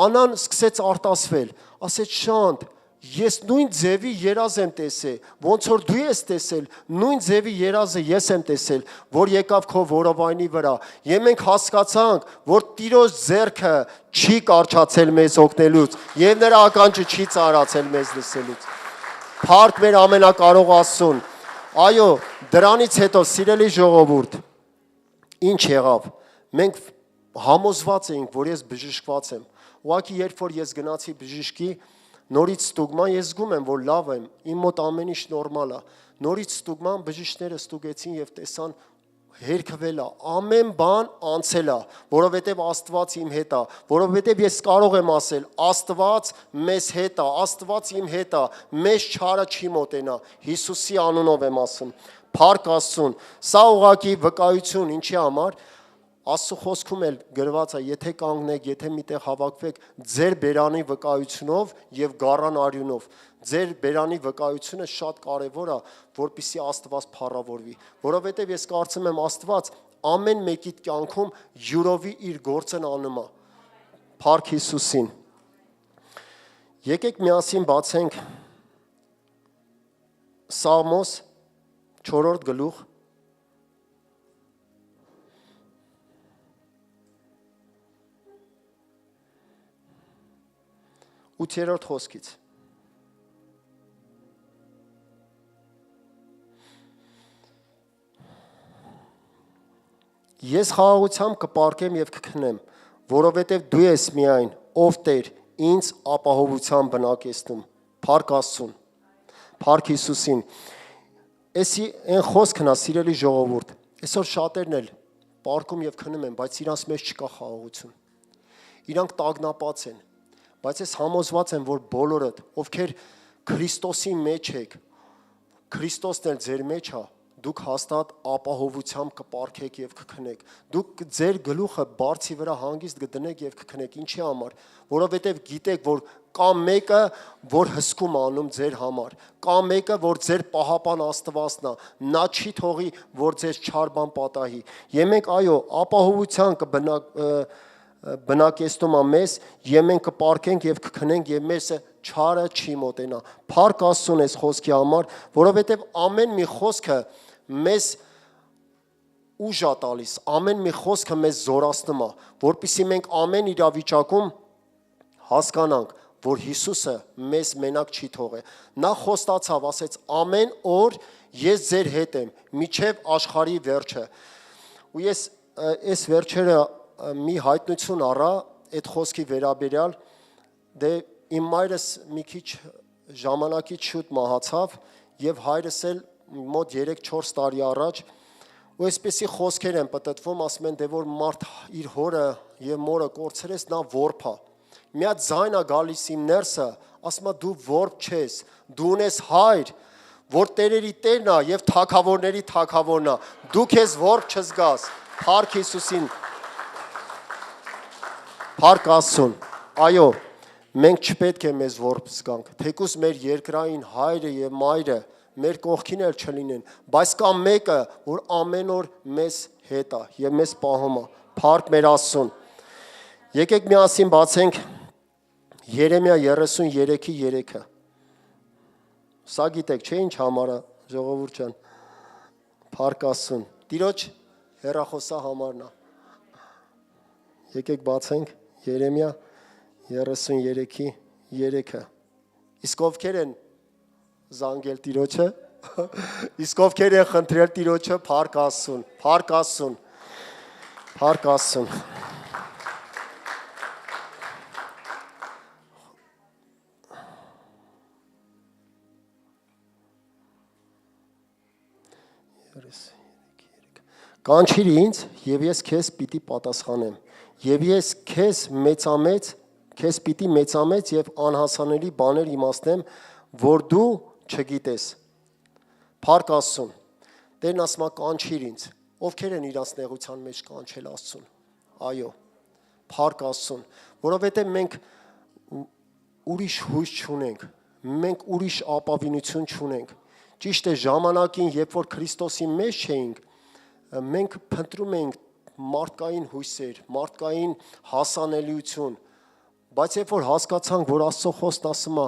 Անան սկսեց արտասվել, ասեց Շանթ, ես նույն ձևի երազ եմ տեսել, ոնց որ դու ես տեսել, նույն ձևի երազը ես եմ տեսել, որ եկավ քո որովայնի վրա։ Եվ մենք հասկացանք, որ Տիրոջ ձեռքը չի կարճացել մեզ օգնելուց, եւ նրա ականջը չի ծարացել մեզ լսելուց։ Փառք մեր ամենակարող Աստծուն։ Այո, դրանից հետո սիրելի ժողովուրդ, ինչ եղավ։ Մենք համոզված էինք, որ ես բժշկված եմ։ Ուղղակի երբ որ ես գնացի բժշկի, նորից ստուգման ես զգում եմ, որ լավ եմ, իմ մոտ ամեն ինչ նորմալ է։ Նորից ստուգման բժիշկները ստուգեցին եւ տեսան հերքվել է, ամեն բան անցել է, որովհետեւ Աստված իմ հետ է, որովհետեւ ես կարող եմ ասել, Աստված մեզ հետ է, Աստված իմ հետ է, մեզ չարը չի մոտենա, Հիսուսի անունով եմ ասում։ Փառք Աստծուն։ Սա ուղղակի վկայություն ինչի համար։ Աստծո խոսքում էլ գրված է, եթե կանգնեք, եթե միտեղ հավաքվեք ձեր բերանի վկայությունով եւ գառան արյունով, ձեր բերանի վկայությունը շատ կարեւոր է, որպեսզի Աստված փառավորվի, որովհետեւ ես կարծում եմ Աստված ամեն մեկի կյանքում յուրովի իր գործն անում է։ Փառք Հիսուսին։ Եկեք միասին բացենք Սաղմոս 4-րդ գլուխ 8-րդ խոսքից։ Ես խաղաղությամբ կպարկեմ եւ կքնեմ, որովհետեւ դու ես միայն, ով Տեր, ինձ ապահովության բնակեցնում։ Փառք Աստծուն։ Փառք Հիսուսին։ Էսի այն խոսքն է, սիրելի ժողովուրդ։ Այսօր շատերն էլ պարկում եւ քնում են, բայց իրանց մեջ չկա խաղաղություն։ Իրանք տագնապած են։ Բայց ես համոզված եմ, որ բոլորդ, ովքեր Քրիստոսի մեջ եք, Քրիստոսն էլ ձեր մեջ է, դուք հաստատ ապահովությամբ կպարկեք եւ կքնեք։ Դուք ձեր գլուխը բարձի վրա հանգիստ կդնեք եւ կքնեք։ Ինչի համար? Որովհետեւ գիտեք, որ կա մեկը, որ հսկում անում ձեր համար, կա մեկը, որ ձեր պահապան Աստվածն է, նա չի թողի, որ ձեզ չար բան պատահի։ Եվ մենք այո, ապահովության բնակեցնում մեզ, եւ մենք կպարկենք եւ կքնենք եւ մեզ չարը չի մոտենա։ Փառք Աստծուն այս խոսքի համար, որովհետեւ ամեն մի խոսքը մեզ ուժ է տալիս, ամեն մի խոսքը մեզ զորացնում է, որpիսի մենք ամեն իրավիճակում հասկանանք, որ Հիսուսը մեզ մենակ չի թողե։ Նա խոստացավ, ասեց ամեն օր ես ձեր հետ եմ, մինչև աշխարհի վերջը։ Ու ես այս վերջերը մի հայտնություն առա այդ խոսքի վերաբերյալ, դե իմ մայրս մի քիչ ժամանակից շուտ մահացավ եւ հայրս էլ մոտ 3-4 տարի առաջ, ու այսպեսի խոսքեր են պատտվում, ասում են, դե որ մարդ իր հորը եւ մորը կորցրեց, նա որբ է։ Մի հատ ձայն է գալիս իմ ներսը, ասում է դու որբ չես, դու ունես հայր, որ տերերի տերն է եւ թագավորների թագավորն է, դու քեզ որբ չզգաս։ Փառք Հիսուսին։ Փառք Աստծուն։ Այո, մենք չպետք է մեզ որբ զգանք, թեկուզ մեր երկրային հայրը եւ մայրը մեր կողքին էլ չլինեն, բայց կա մեկը, որ ամեն օր մեզ հետ է եւ մեզ պահում է։ Փառք մեր Աստծուն։ Եկեք միասին բացենք Երեմիա 33:3-ը։ Սա գիտեք, չէ՞ ինչ համար է, ժողովուրդ ջան։ Փառք Աստծուն։ Տիրոջ հեռախոսա համարն է։ Եկեք բացենք Երեմիա 33:3-ը։ Իսկ ովքեր են զանգել Տիրոջը, իսկ ովքեր են խնդրել Տիրոջը, փառք Աստծուն, փառք Աստծուն, փառք Աստծուն։ Կանչիր ինձ, եւ ես քեզ պիտի պատասխանեմ, եւ ես քեզ պիտի մեծամեծ եւ անհասանելի բաներ իմաստեմ, որ դու չգիտես։ Փառք Աստծուն։ Տերն ասում է կանչիր ինձ։ Ովքեր են իրանց նեղության մեջ կանչել Աստծուն։ Այո։ Փառք Աստծուն, որովհետեւ մենք ուրիշ հույս չունենք, մենք ուրիշ ապավինություն չունենք։ Ճիշտ է, ժամանակին, երբ որ Քրիստոսի մեջ չէինք, մենք փնտրում ենք մարդկային հույսեր, մարդկային հասանելիություն, բայց երբ որ հասկացանք, որ Աստծո խոսքն ասում է,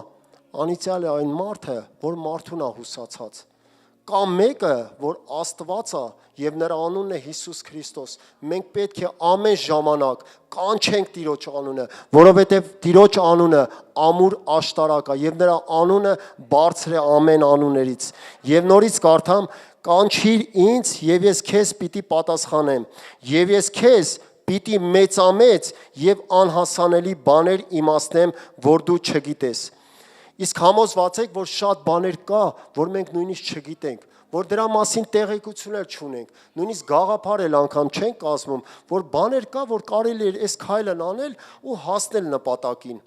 անիծյալ է այն մարդը, որ մարդուն է հուսացած։ Կա մեկը, որ Աստված է եւ նրա անունն է Հիսուս Քրիստոս։ Մենք պետք է ամեն ժամանակ կանչենք Տիրոջ անունը, որովհետեւ Տիրոջ անունը ամուր աշտարակ է եւ նրա անունը բարձր է ամեն անուններից։ Եվ նորից կարդամ. կանչիր ինձ եւ ես քեզ պիտի պատասխանեմ եւ ես քեզ պիտի մեծամեծ եւ անհասանելի բաներ իմաստեմ, որ դու չգիտես։ Իսկ համոզված եք, որ շատ բաներ կա, որ մենք նույնիսկ չգիտենք, որ դրա մասին տեղեկություն էլ չունենք, նույնիսկ գաղափար էլ անգամ չենք կազմում, որ բաներ կա, որ կարելի է այս քայլն անել ու հասնել նպատակին։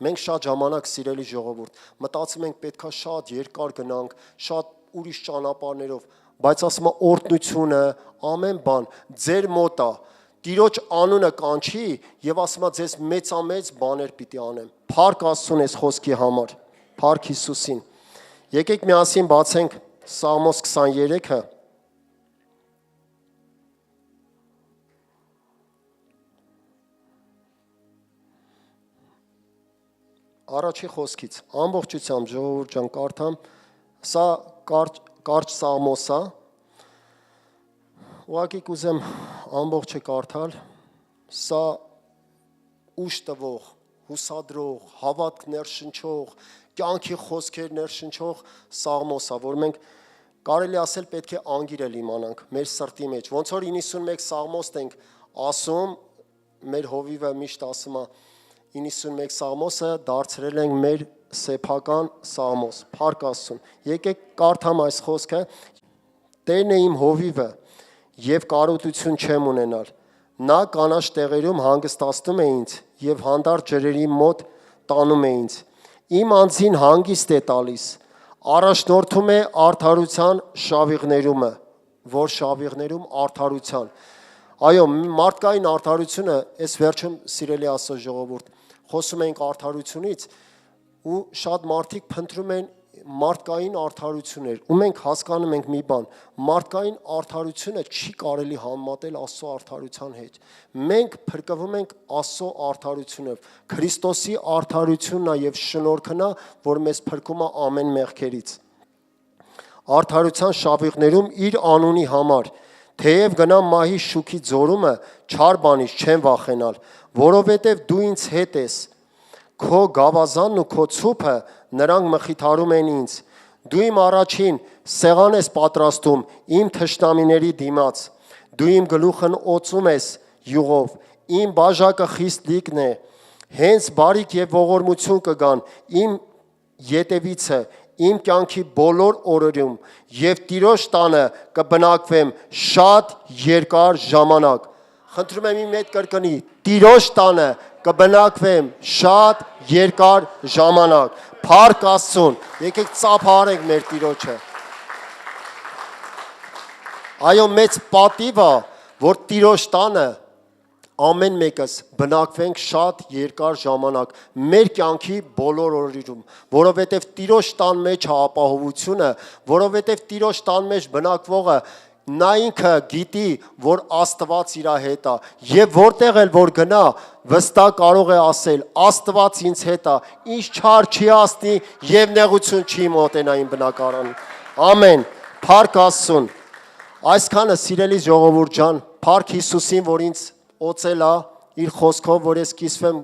Մենք շատ ժամանակ, սիրելի ժողովուրդ, մտածում ենք պետքա շատ երկար գնանք, շատ ուրիշ ճանապարհներով, բայց ասում է օրհնությունը, ամեն բան ձեր մոտ է։ Տիրոջ անունը կանչի եւ ասում է ձեզ մեծամեծ բաներ պիտի անեմ։ Փառք Աստծուն այս խոսքի համար։ Փառք Հիսուսին։ Եկեք միասին բացենք Սաղմոս 23-ը։ Առաջի խոսքից ամբողջությամբ ժողովուրդ ջան կարդամ, սա կարճ Սաղմոս է։ Ուղղակի կուզեմ ամբողջը կարդալ, սա ուժ տվող, հուսադրող, հավատք ներշնչող, կյանքի խոսքեր ներշնչող Սաղմոս է, որ մենք կարելի ասել պետք է անգիրել իմանանք մեր սրտի մեջ։ Ոնց որ 91 Սաղմոս ենք ասում, մեր հովիվը միշտ ասում է 91 Սաղմոսը դարձրել ենք մեր սեփական Սաղմոս։ Փառք Աստծուն։ Եկեք կարդամ այս խոսքը. Տերն է իմ հովիվը եւ կարոտություն չեմ ունենալ։ Նա կանաչ տեղերում հանգստացնում է ինձ եւ հանդարտ ջրերի մոտ տանում է ինձ։ Իմ անձին հանգիստ է տալիս։ Առաջնորդում է արդարության շավիղներումը, որ շավիղներում արդարության։ Այո, մարդկային արդարությունը, այս վերջում սիրելի Աստծո ժողովուրդ, խոսում ենք արդարությունից ու շատ մարդիկ փնտրում են մարդկային արդարություններ, ու մենք հասկանում ենք մի բան, մարդկային արդարությունը չի կարելի համեմատել Աստծո արդարության հետ։ Մենք փրկվում ենք Աստծո արդարությունով։ Քրիստոսի արդարությունն է եւ շնորհքն է, որ մեզ փրկում է ամեն մեղքերից։ Արդարության շավիղներում իր անունի համար Թեև գնամ մահի շուքի ձորումը, չար բանից չեմ վախենալ, որովհետև դու ինձ հետ ես, քո գավազանն ու քո ցուփը նրանք մխիթարում են ինձ, դու իմ առաջին սեղան ես պատրաստում իմ թշնամիների դիմաց, դու իմ գլուխն օծում ես յուղով, իմ բաժակը խիստ լիքն է, հենց բարիք եւ ողորմություն կգան իմ ետևիցը, իմ կյանքի բոլոր օրերում եւ Տիրոջ տանը կբնակվեմ շատ երկար ժամանակ։ Խնդրում եմ իմ հետ կրկնի. Տիրոջ տանը կբնակվեմ շատ երկար ժամանակ։ Փառք Աստծուն։ Եկեք ծափարենք մեր Տիրոջը։ Այո, մեծ պատիվ է, որ Տիրոջ տանը ամեն մեկս բնակվենք շատ երկար ժամանակ մեր կյանքի բոլոր օրերում, որովհետև Տիրոջ տան մեջ է ապահովությունը, որովհետև Տիրոջ տան մեջ բնակվողը նա ինքը գիտի, որ Աստված իր հետ է, եւ որտեղ էլ որ գնա, վստահ կարող է ասել. Աստված ինձ հետ է, ինչ չար չի ասնի եւ նեղություն չի մոտենա իմ բնակարանին։ Ամեն։ Փառք Աստծուն։ Այսքանը սիրելի ժողովուրդ ջան, փառք Հիսուսին, որ ինձ օծել է իր խոսքով, որ ես կիսվեմ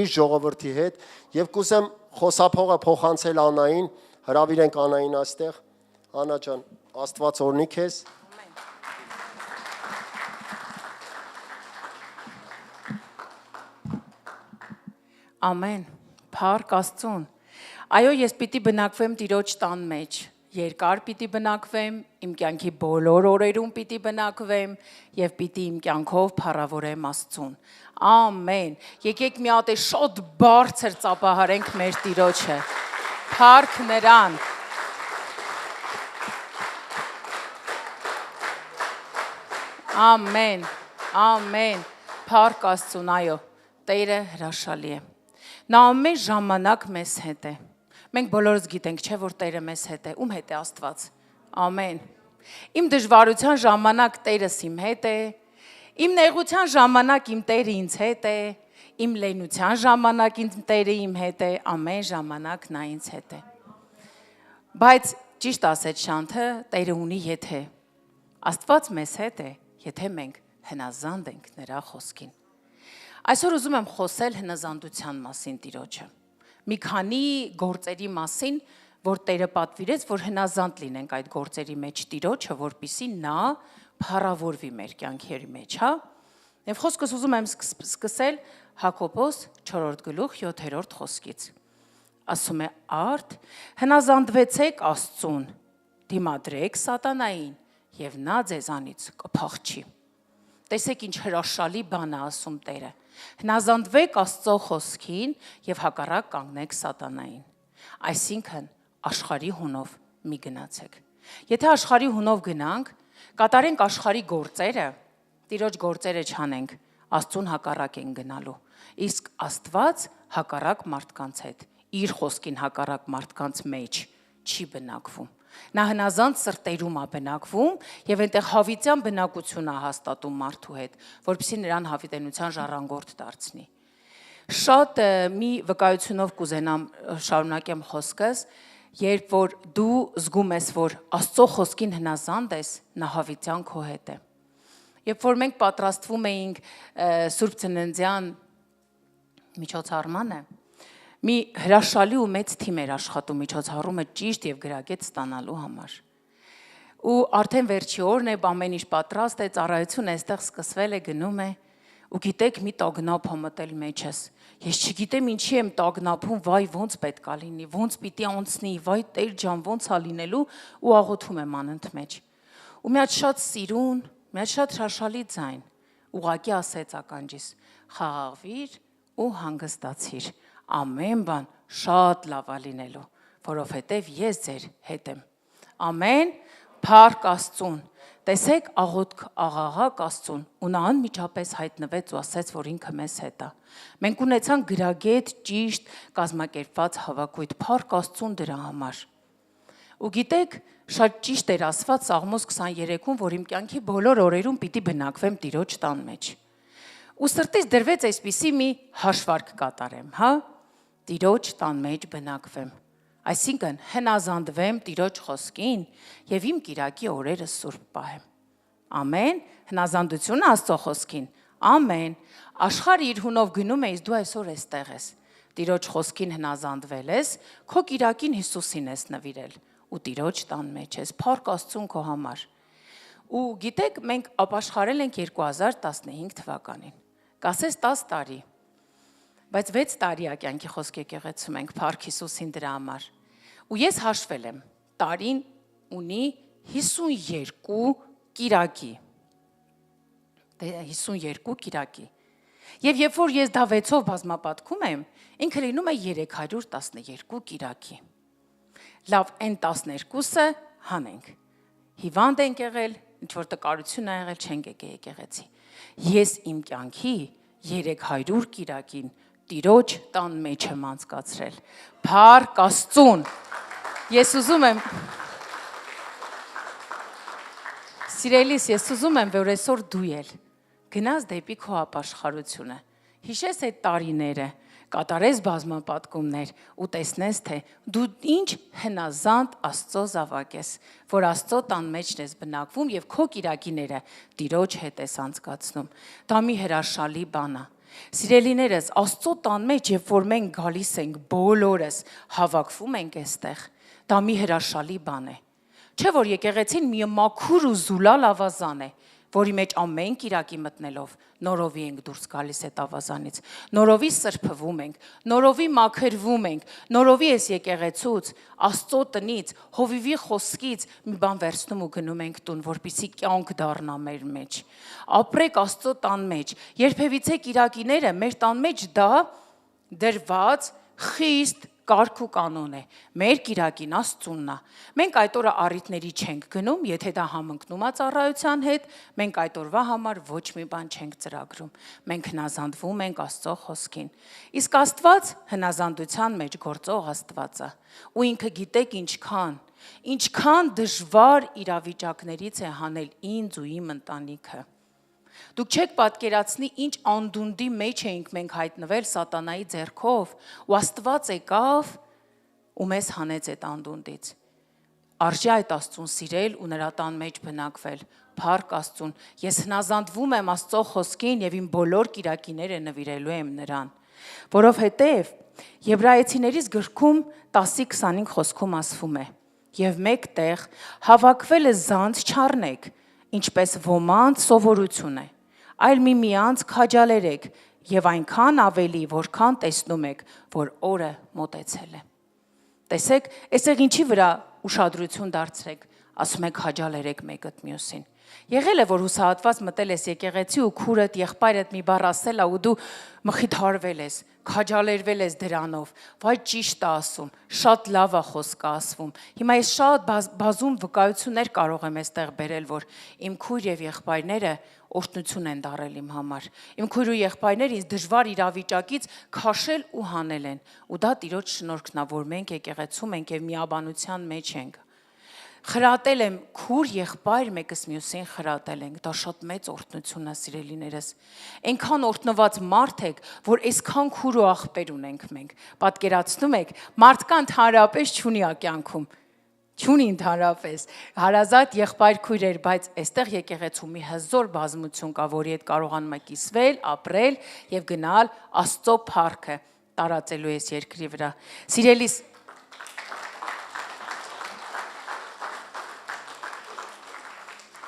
իր ժողովրդի հետ եւ կուզեմ խոսափողը փոխանցել Անային, հրավիրենք Անային այստեղ։ Անա ջան, Աստված օրհնի քեզ։ Ամեն։ Փառք Աստծուն։ Այո, ես պիտի բնակվեմ Տիրոջ տան մեջ։ Երկար պիտի բնակվեմ, իմ կյանքի բոլոր օրերում պիտի բնակվեմ եւ պիտի իմ կյանքով փառավորեմ Աստծուն։ Ամեն։ Եկեք մի հատ շատ բարձր ծափահարենք մեր Տիրոջը։ Փառք նրան։ Ամեն։ Ամեն։ Փառք Աստծուն, այո։ Տերը հրաշալի է։ Նա ամեն ժամանակ մեզ հետ է։ Մենք բոլորս գիտենք, չէ՞ որ Տերը մեզ հետ է, ում հետ է Աստված։ Ամեն։ Իմ դժվարության ժամանակ Տերս իմ հետ է, իմ նեղության ժամանակ իմ Տերը ինձ հետ է, իմ լենության ժամանակ իմ Տերը իմ հետ է, ամեն ժամանակ նա ինձ հետ է։ Բայց ճիշտ ասեց Շանթը, Տերը ունի եթե։ Աստված մեզ հետ է, եթե մենք հնազանդ ենք նրա խոսքին։ Այսօր ուզում եմ խոսել հնազանդության մասին Տիրոջը։ Մի քանի գործերի մասին, որ Տերը պատվիրեց, որ հնազանդ լինենք այդ գործերի մեջ Տիրոջը, որպեսզի նա փառավորվի մեր կյանքերի մեջ, հա։ Եվ խոսքս ուզում եմ սկսել Հակոբոս 4:7 խոսքից։ Ասում է. «Արդ հնազանդվեցեք Աստծուն, դիմադրեք սատանային, եւ նա ձեզանից կփախչի»։ Տեսեք ինչ հրաշալի բան է ասում Տերը։ Հնազանդվեք Աստծո խոսքին եւ հակառակ կանգնեք սատանային։ Այսինքն աշխարհի հունով մի գնացեք։ Եթե աշխարհի հունով գնանք, կատարենք աշխարհի գործերը, Տիրոջ գործերը չանենք, Աստծուն հակառակ են գնալու։ Իսկ Աստված հակառակ մարդկանց հետ, իր խոսքին հակառակ մարդկանց մեջ չի բնակվում։ Նա հնազանդ սրտերում է բնակվում եւ այնտեղ հավիտյան բնակություն է հաստատում մարդու հետ, որպեսզի նրան հավիտենության ժառանգորդ դարձնի։ Շատ մի վկայությունով կուզենամ շարունակեմ խոսքս, երբ որ դու զգում ես, որ Աստծո խոսքին հնազանդ ես, նա հավիտյան քո հետ է։ Երբ որ մենք պատրաստվում էինք Սուրբ Ծննդյան միջոցառմանը, մի հրաշալի ու մեծ թիմ էր աշխատում միջոցառումը ճիշտ եւ գրագետ ստանալու համար։ Ու արդեն վերջի օրն է, ամեն ինչ պատրաստ է, ծառայությունը այստեղ սկսվել է, գնում է, ու գիտեք, մի տագնապ ա մտել մեջս։ Ես չգիտեմ ինչի եմ տագնապում, վայ, ոնց պետք է լինի, ոնց պիտի անցնի, վայ, Տեր ջան, ոնց ա լինելու, ու աղոթում եմ անընդմեջ։ Ու մի հատ շատ սիրուն, մի հատ շատ հրաշալի ձայն, ուղակի ասեց ականջիս. «Խաղաղվիր ու հանգստացիր, ամեն բան շատ լավ է լինելու, որովհետև ես ձեր հետ եմ»։ Ամեն, փառք Աստծուն։ Տեսեք, աղոթք աղաղակ Աստծուն, ու նա անմիջապես հայտնվեց ու ասեց, որ ինքը մեզ հետ է։ Մենք ունեցանք գրագետ, ճիշտ, կազմակերպված հավաքույթ, փառք Աստծուն դրա համար։ Ու գիտեք, շատ ճիշտ էր ասված Սաղմոս 23-ում, որ իմ կյանքի բոլոր օրերում պիտի բնակվեմ Տիրոջ տան մեջ։ Ու սրտից դրվեց այսպիսի մի հաշվարկ կատարեմ, հա, Տիրոջ տան մեջ բնակվեմ։ Այսինքն հնազանդվեմ Տիրոջ խոսքին եւ իմ կիրակի օրերը սուրբ պահեմ։ Ամեն, հնազանդությունը Աստծո խոսքին։ Ամեն։ Աշխարհը իր հունով գնում է, իսկ դու այսօր էստեղ ես։ Տիրոջ խոսքին հնազանդվել ես, քո կիրակին Հիսուսին ես նվիրել ու Տիրոջ տան մեջ ես։ Փառք Աստծուն քո համար։ Ու գիտեք, մենք ապաշխարել ենք 2015 թվականին։ Կասես 10 տարի, բայց 6 տարի է կյանքի խոսք եկեղեցում ենք, փառք Հիսուսին դրա համար։ Ու ես հաշվել եմ, տարին ունի 52 կիրակի։ 52 կիրակի։ Եվ երբ որ ես դա 6-ով բազմապատկում եմ, ինքը լինում է 312 կիրակի։ Լավ, այն 12-ը հանենք։ Հիվանդ ենք եղել, ինչ որ տկարություն ա եղել, չենք եկել եկեղեցի։ Ես իմ կյանքի 300 կիրակին Տիրոջ տան մեջ եմ անցկացրել։ Փառք Աստծուն։ Ես ուզում եմ Սիրելիս, ես ուզում եմ, որ այսօր դու էլ գնաս դեպի քո ապաշխարությունը։ Հիշես այդ տարիները, կատարես բազմապատկումներ ու տեսնես, թե դու ինչ հնազանդ Աստծո զավակ ես, որ Աստծո տան մեջն ես բնակվում եւ քո կիրակիները Տիրոջ հետ ես անցկացնում։ Դա մի հրաշալի բան է։ Սիրելիներս, Աստծո տան մեջ, երբ որ մենք գալիս ենք բոլորս, հավաքվում ենք այստեղ, դա մի հրաշալի բան է։ Չէ՞ որ եկեղեցին մի մաքուր ու զուլալ ավազան է, որի մեջ ամեն կիրակի մտնելով նորովի ենք դուրս գալիս այդ ավազանից, նորովի սրբվում ենք, նորովի մաքրվում ենք, նորովի ես եկեղեցուց, Աստծո տնից, հովիվի խոսքից մի բան վերցնում ու գնում ենք տուն, որպեսզի կյանք դառնա մեր մեջ։ Ապրեք Աստծո տան մեջ։ Երբևիցե կիրակիները մեր տան մեջ դա դրված խիստ կարգ ու կանոն է։ Մեր կիրակին Աստծունն է։ Մենք այդ օրը առիթների չենք գնում, եթե դա համընկնում է ծառայության հետ, մենք այդ օրվա համար ոչ մի բան չենք ծրագրում։ Մենք հնազանդվում ենք Աստծո խոսքին։ Իսկ Աստված հնազանդության մեջ գործող Աստված է։ Ու ինքը գիտեք ինչքան դժվար իրավիճակներից է հանել ինձ ու իմ ընտանիքը։ Դուք չեք պատկերացնի ինչ անդունդի մեջ էինք մենք հայտնվել սատանայի ձեռքով ու Աստված եկավ ու մեզ հանեց այդ անդունդից։ Արժի այդ Աստծուն սիրել ու նրա տան մեջ բնակվել։ Փառք Աստծուն։ Ես հնազանդվում եմ Աստծո խոսքին եւ իմ բոլոր կիրակիները նվիրելու եմ նրան։ Որովհետեւ Եբրայեցիներից գրքում 10:25 խոսքում ասվում է. «Եվ մեկտեղ հավաքվել է զանց չառնեք, ինչպես ոմանց սովորություն է, այլ միմյանց քաջալերեք եւ այնքան ավելի, որքան տեսնում եք, որ օրը մոտեցել է»։ Տեսեք, այսեղ ինչի վրա ուշադրություն դարձրեք, ասում եք քաջալերեք մեկըդ մյուսին։ Եղել է, որ հուսահատված մտել ես եկեղեցի ու քուրդ, եղբայրդ մի բառ ասել է ու դու մխիթարվել ես, քաջալերվել ես դրանով, վայ ճիշտ է ասում, շատ լավ է խոսքը ասվում։ Հիմա ես շատ բազում վկայություններ կարող եմ այստեղ բերել, որ իմ քույր եւ եղբայրները օրհնություն են դարել իմ համար։ Իմ քույր ու եղբայրները ինձ դժվար իրավիճակից քաշել ու հանել են։ Ու դա Տիրոջ շնորհքն է, որ մենք եկեղեցում ենք եւ միաբանության մեջ ենք։ Խրատել եմ քուր եղբայր մեկս մյուսին խրատել ենք, դա շատ մեծ օրհնություն է սիրելիներս։ Այնքան օրհնված մարդ եք, որ այսքան քուր ու աղբեր ունենք մենք։ Պատկերացնում եք, մարդկան ընդհանրապես չունի ակյանքում։ Չունի ընդհանրապես։ Հարազատ եղբայր քույրեր, բայց այստեղ եկեղեցու մի հզոր բազմություն կա, որի հետ կարողանում եք կիսվել, ապրել եւ գնալ Աստծո փառքը տարածելու այս երկրի վրա։ Սիրելիս,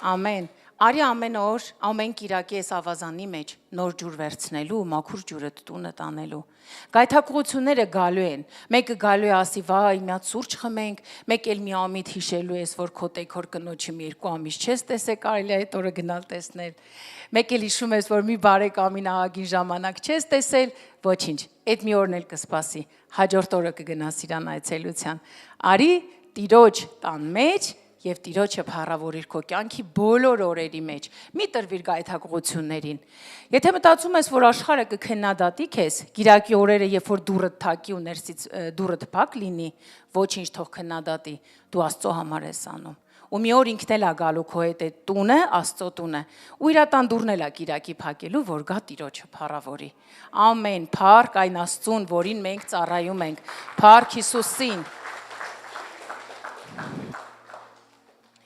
Ամեն։ Արի ամեն օր, ամեն կիրակի այս ավազանի մեջ նոր ջուր վերցնելու, մաքուր ջուրը տունը տանելու։ Գայթակղությունները գալու են։ Մեկը գալու է ասի, վայ, մի հատ սուրճ խմենք, մեկ էլ մի ամիտ հիշելու ես, որ քո տեքոր կնոջը մի 2 ամիս չես տեսել, կարելի է այդ օրը գնալ տեսնել։ Մեկ էլ հիշում ես, որ մի բարեկամին ահագին ժամանակ չես տեսել, ոչինչ, այդ մի օրն էլ կսպասի, հաջորդ օրը կգնաս իրան այցելության։ Արի Տիրոջ տան մեջ եւ Տիրոջը փառավորիր քո կյանքի բոլոր օրերի մեջ։ Մի տրվիր գայթակղություններին։ Եթե մտածում ես, որ աշխարհը կքննադատի քեզ, գիրակի օրերը, երբ որ դուռը թակի ու ներսից դուռը փակ լինի, ոչինչ թող քննադատի, դու Աստծո համար ես անում։ Ու մի օր ինքն էլ է գալու քո հետ այդ տունը, Աստծո տունը, ու իր տան դուռն էլ է գիրակի փակելու, որ գա Տիրոջը փառավորի։ Ամեն, փառք այն Աստծուն, որին մենք ծառայում ենք։ Փառք Հիսուսին։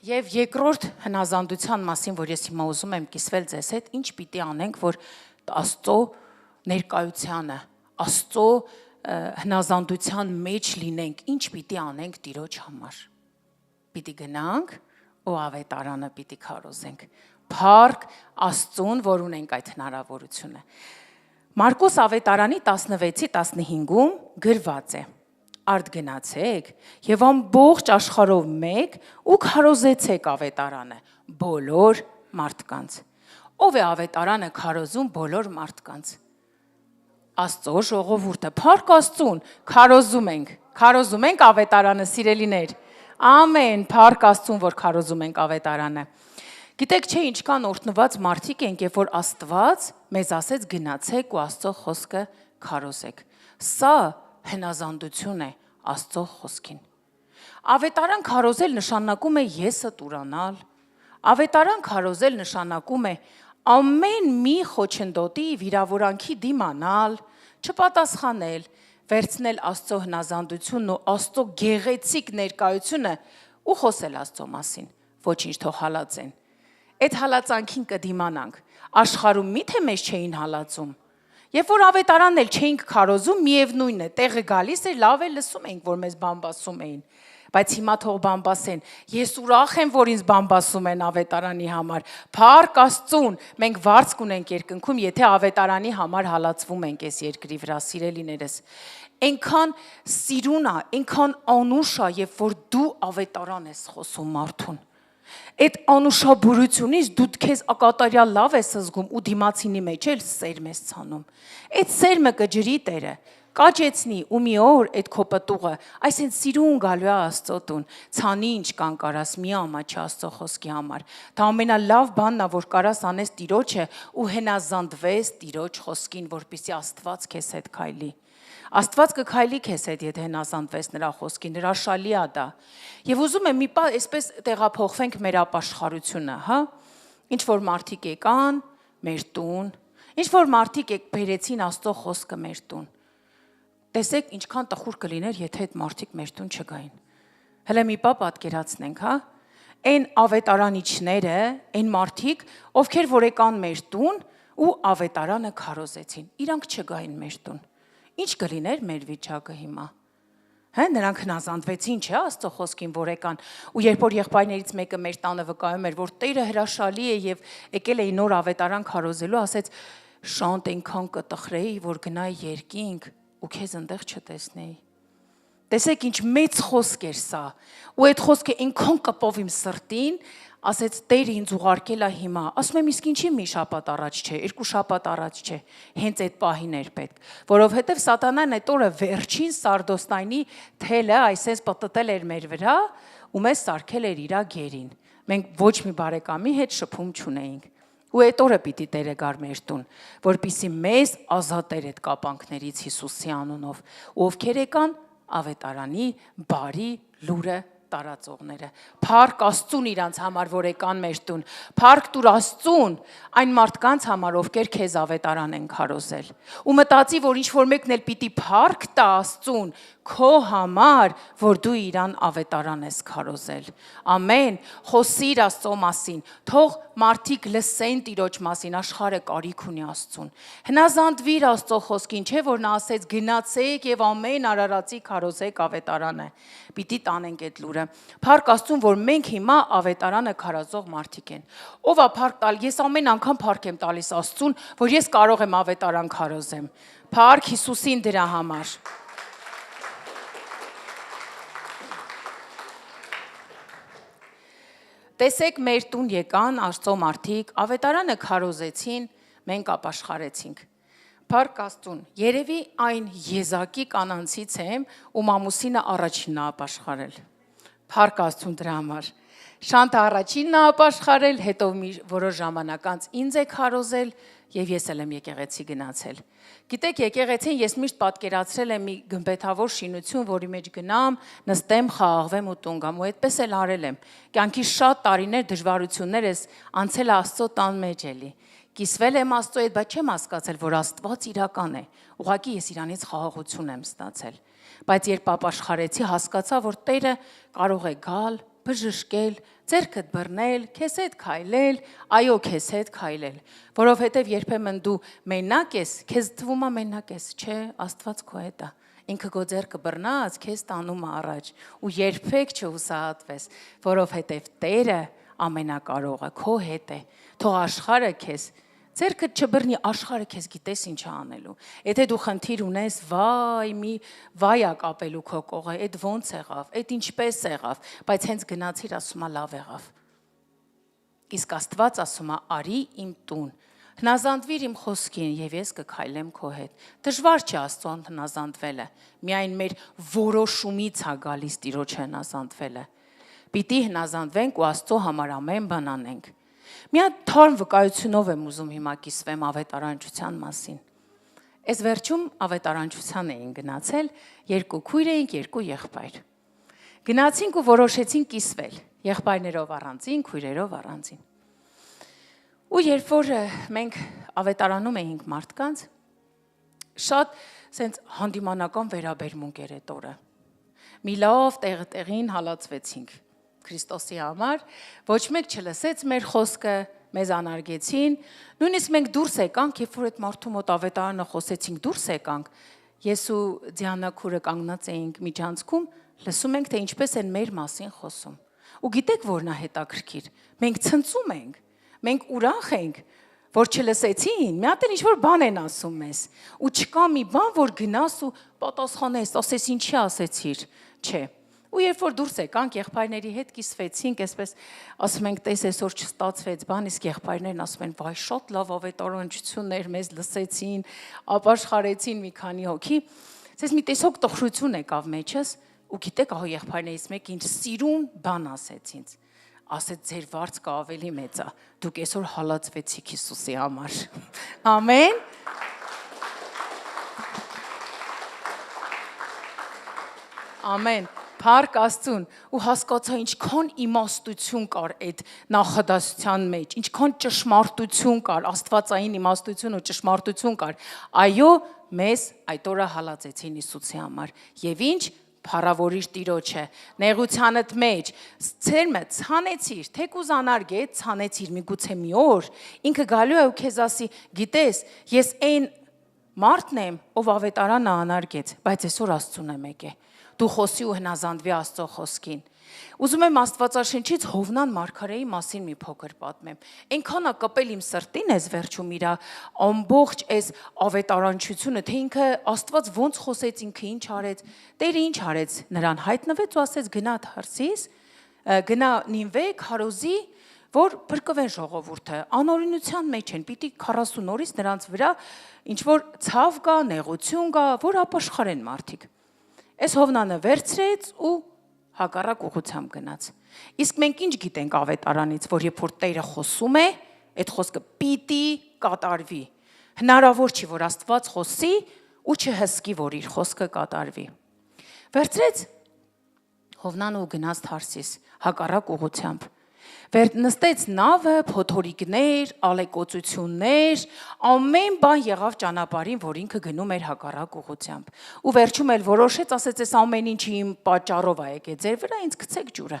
Եվ երկրորդ հնազանդության մասին, որ ես հիմա ուզում եմ կիսվել ձեզ հետ, ինչ պիտի անենք, որ Աստծո ներկայությանը, Աստծո հնազանդության մեջ լինենք, ինչ պիտի անենք Տիրոջ համար։ Պիտի գնանք ու ավետարանը պիտի քարոզենք։ Փառք Աստծուն, որ ունենք այդ հնարավորությունը։ Մարկոս ավետարանի 16-15-ում գրված է. Արդ գնացեք եւ ամբողջ աշխարհով մեկ ու քարոզեցեք ավետարանը բոլոր մարդկանց։ Ով է ավետարանը քարոզում բոլոր մարդկանց։ Աստծո ժողովուրդը, փառք Աստծուն, քարոզում ենք ավետարանը, սիրելիներ։ Ամեն, փառք Աստծուն, որ քարոզում ենք ավետարանը։ Գիտեք չէ ինչքան օրհնված մարդիկ ենք, երբ որ Աստված մեզ ասեց գնացեք ու Աստծո խոսքը քարոզեք։ Սա հնազանդություն է Աստծո խոսքին։ Ավետարան քարոզել նշանակում է եսը տուրանալ։ Ավետարան քարոզել նշանակում է ամեն մի խոչընդոտի վիրավորանքի դիմանալ, չպատասխանել, վերցնել Աստծո հնազանդությունն ու Աստծո գեղեցիկ ներկայությունը ու խոսել Աստծո մասին։ Ոչինչ թող հալածեն։ Այդ հալածանքին կդիմանանք։ Աշխարհում միթե մեզ չէին հալածում։ Երբ որ ավետարանն էլ չէինք քարոզում, միևնույնն է, տեղը գալիս էր, լավ է լսում էինք, որ մեզ բամբասում էին։ Բայց հիմա թող բամբասեն։ Ես ուրախ եմ, որ ինձ բամբասում են ավետարանի համար։ Փառք Աստծուն, մենք վարձք ունենք երկնքում, եթե ավետարանի համար հալածվում ենք այս երկրի վրա, սիրելիներս։ Այնքան սիրուն է, այնքան անուշ է, երբ որ դու ավետարան ես խոսում մարդուն։ Այդ անուշաբուրությունից դու քեզ ակատարյալ լավ ես զգում ու դիմացինի մեջ էլ սերմ ես ցանում։ Այդ սերմը կջրի Տերը, կաճեցնի ու մի օր այդ քո պտուղը, այսինքն սիրուն գալու է Աստծո տուն, ցանի ինչ կան կարաս մի ամաչի Աստծո խոսքի համար։ Դա ամենալավ բանն է, որ կարաս անես Տիրոջը ու հնազանդվես Տիրոջ խոսքին, որպեսզի Աստված քեզ հետ քայլի։ Աստված կքայլի քեզ հետ, եթե հնազանդվես նրա խոսքին, հրաշալի է դա։ Եվ ուզում եմ մի պահ այսպես տեղափոխվենք մեր ապաշխարությունը, հա։ Ինչ որ մարդիկ եկան մեր տուն, ինչ որ մարդիկ բերեցին Աստծո խոսքը մեր տուն։ Տեսեք ինչքան տխուր կլիներ, եթե այդ մարդիկ մեր տուն չգային։ Հələ մի պահ պատկերացնենք, հա։ Այն ավետարանիչները, այն մարդիկ, ովքեր որ եկան մեր տուն ու ավետարանը քարոզեցին, իրանք չգային մեր տուն։ Ինչ կլիներ մեր վիճակը հիմա։ Հա, նրանք հնազանդվեցին, չէ՞, Աստծո խոսքին, որ եկան։ Ու երբ որ եղբայրներից մեկը մեր տանը վկայում էր, որ Տերը հրաշալի է եւ եկել էի նոր ավետարան քարոզելու, ասեց. «Շանտ այնքան կտխրեի, որ գնայի երկինք ու քեզ այնտեղ չտեսնեի»։ Տեսեք ինչ մեծ խոսք էր սա։ Ու այդ խոսքը այնքան կպավ իմ սրտին, ասեց Տերը ինձ ուղարկել է հիմա։ Ասում եմ, իսկ ինչի մի շաբաթ առաջ չէ, 2 շաբաթ առաջ չէ, հենց այդ պահին էր պետք, որովհետև Սատանան այդ օրը վերջին Սարդոստայնի թելը այսպես պատտել էր մեր վրա ու մեզ սարքել էր իր գերին։ Մենք ոչ մի բարեկամի հետ շփում չունեինք։ Ու այդ օրը պիտի Տերը գար մեր տուն, որպեսզի մեզ ազատեր այդ կապանքներից Հիսուսի անունով, ովքեր եկան ավետարանի բարի լուրը տարածողները։ Փառք Աստծուն իրանց համար, որ եկան մեր տուն։ Փառք տուր Աստծուն այն մարդկանց համար, ովքեր քեզ ավետարան են քարոզել։ Ու մտածի, որ ինչ որ մեկն էլ պիտի փառք տա Աստծուն քո համար, որ դու իրան ավետարան ես քարոզել։ Ամեն։ Խոսիր Աստծո մասին։ Թող մարդիկ լսեն Տիրոջ մասին, աշխարհը կարիք ունի Աստծուն։ Հնազանդվիր Աստծո խոսքին, չէ՞ որ նա ասեց գնացեք եւ ամեն արարածի քարոզեք ավետարանը։ Պիտի տանենք այդ լուրը։ Փառք Աստծուն, որ մենք հիմա ավետարանը քարոզող մարդիկ են։ Ով է փառք տալ, ես ամեն անգամ փառք եմ տալիս Աստծուն, որ ես կարող եմ ավետարան քարոզեմ։ Փառք Հիսուսին դրա համար։ Տեսեք, մեր տուն եկան Աստծո մարդիկ, ավետարանը քարոզեցին, մենք ապաշխարեցինք։ Փառք Աստծուն, երևի այն եզակի կանանցից եմ, ում ամուսինը առաջինն է ապաշխարել։ Փառք Աստծուն դրա համար։ Շանթը առաջինն է ապաշխարել, հետո մի որոշ ժամանակ անց ինձ է քարոզել եւ ես էլ եմ եկեղեցի գնացել։ Գիտեք, եկեղեցին ես միշտ պատկերացրել եմ մի գմբեթավոր շինություն, որի մեջ գնամ, նստեմ, խաղաղվեմ ու տուն գամ, ու այդպես էլ արել եմ։ Կյանքի շատ տարիներ դժվարություններ ես անցել Աստծո տան մեջ էլի։ Կիսվել եմ Աստծո հետ, բայց չեմ հասկացել, որ Աստված իրական է։ Ուղղակի ես իրանից խաղաղություն եմ ստացել։ Բայց երբ ապաշխարեցի, հասկացա, որ Տերը կարող է գալ, բժշկել, ձեռքդ բռնել, քեզ հետ քայլել, այո, քեզ հետ քայլել, որովհետև երբեմն դու մենակ ես, քեզ թվում է մենակ ես, չէ, Աստված քո հետ է։ Ինքը քո ձեռքը բռնած քեզ տանում է առաջ ու երբեք չհուսահատվես, որովհետև Տերը ամենակարողը քո հետ է։ Թող աշխարհը քեզ ձեռքդ չբռնի, աշխարհը քեզ գիտես ինչ է անելու։ Եթե դու խնդիր ունես, վայ, մի վայ ա կապելու քո կողը, այդ ոնց եղավ, այդ ինչպես եղավ, բայց հենց գնացիր, ասում է լավ եղավ։ Իսկ Աստված ասում է՝ արի իմ տուն, հնազանդվիր իմ խոսքին եւ ես կքայլեմ քո հետ։ Դժվար չէ Աստծուն հնազանդվելը, միայն մեր որոշումից է գալիս Տիրոջը հնազանդվելը։ Պիտի հնազանդվենք ու Աստծո համար ամեն բան անենք։ Մի հատ թարմ վկայությունով եմ ուզում հիմա կիսվեմ ավետարանչության մասին։ Այս վերջում ավետարանչության էին գնացել, 2 քույր էինք, 2 եղբայր։ Գնացինք ու որոշեցինք կիսվել, եղբայրներով առանձին, քույրերով առանձին։ Ու երբ որ մենք ավետարանում էինք մարդկանց, շատ սենց հանդիմանական վերաբերմունք էր այդ օրը։ Մի լավ տեղին հալածվեցինք Քրիստոսի համար, ոչ մեկ չլսեց մեր խոսքը, մեզ անարգեցին, նույնիսկ մենք դուրս եկանք, երբ որ այդ մարդու մոտ ավետարանը խոսեցինք, դուրս եկանք, ես ու Դիանա քուրը կանգնած էինք միջանցքում, լսում ենք, թե ինչպես են մեր մասին խոսում։ Ու գիտեք որն է հետաքրքիր, մենք ցնծում ենք, մենք ուրախ ենք, որ չլսեցին, մի հատ ինչ որ բան են ասում մեզ, ու չկա մի բան, որ գնաս ու պատասխանես, ասես ինչի ասեցիր, չէ։ Ու երբ որ դուրս եկանք, եղբայրների հետ կիսվեցինք, այսպես ասում ենք, տես այսօր չստացվեց բան, իսկ եղբայրներն ասում են, վայ, շատ լավ ավետարանչություններ մեզ լսեցին, ապաշխարեցին մի քանի հոգի։ Ցես մի տեսակ տխրություն եկավ մեջս, ու գիտեք, ահա եղբայրներից մեկը ինձ սիրուն բան ասեց ինձ։ Ասեց ձեր վարձքը ավելի մեծ է, դուք այսօր հալածվեցիք Հիսուսի համար։ Ամեն։ Ամեն։ Փառք Աստծուն, ու հասկացա ինչքան իմաստություն կար այդ նախադասության մեջ, ինչքան ճշմարտություն կար, աստվածային իմաստություն ու ճշմարտություն կար։ Այո, մեզ այդ օրը հալածեցին Հիսուսի համար։ Եվ ինչ փառավորիր Տիրոջը, նեղությանդ մեջ, ցերմը ցանեցիր, թեկուզ անարգե ցանեցիր, միգուցե մի օր ինքը գալու է ու քեզ ասի, գիտես, ես այն մարդն եմ, ով ավետարանը անարգեց, բայց այսօր Աստծուն եմ եկել։ Դու խոսի ու հնազանդվի Աստծո խոսքին։ Ուզում եմ Աստվածաշնչից Հովնան մարգարեի մասին մի փոքր պատմեմ։ Այնքան է կպել իմ սրտին այս վերջում իր ամբողջ այս ավետարանչությունը, թե ինքը Աստված ոնց խոսեց, ինքը ինչ արեց, Տերը ինչ արեց, նրան հայտնվեց ու ասեց գնա դարձիս, գնա Նինվե, քարոզի, որ փրկվեն ժողովուրդը, անօրինության մեջ են, պիտի 40 օրից նրանց վրա ինչ որ ցավ կա, նեղություն կա, որ ապաշխարեն մարդիկ։ Այս Հովնանը վերցրեց ու հակառակ ուղղությամբ գնաց։ Իսկ մենք ինչ գիտենք ավետարանից, որ երբ որ Տերը խոսում է, այդ խոսքը պիտի կատարվի։ Հնարավոր չի, որ Աստված խոսի ու չհսկի, որ իր խոսքը կատարվի։ Վերցրեց Հովնանը ու գնաց Թարսիս հակառակ ուղղությամբ։ Նստեց նավը, փոթորիկներ, ալեկոծություններ, ամեն բան եղավ ճանապարհին, որ ինքը գնում էր հակառակ ուղղությամբ։ Ու վերջում էլ որոշեց, ասեց, այս ամեն ինչը իմ պատճառով է եկել ձեր վրա, ինձ գցեք ջուրը։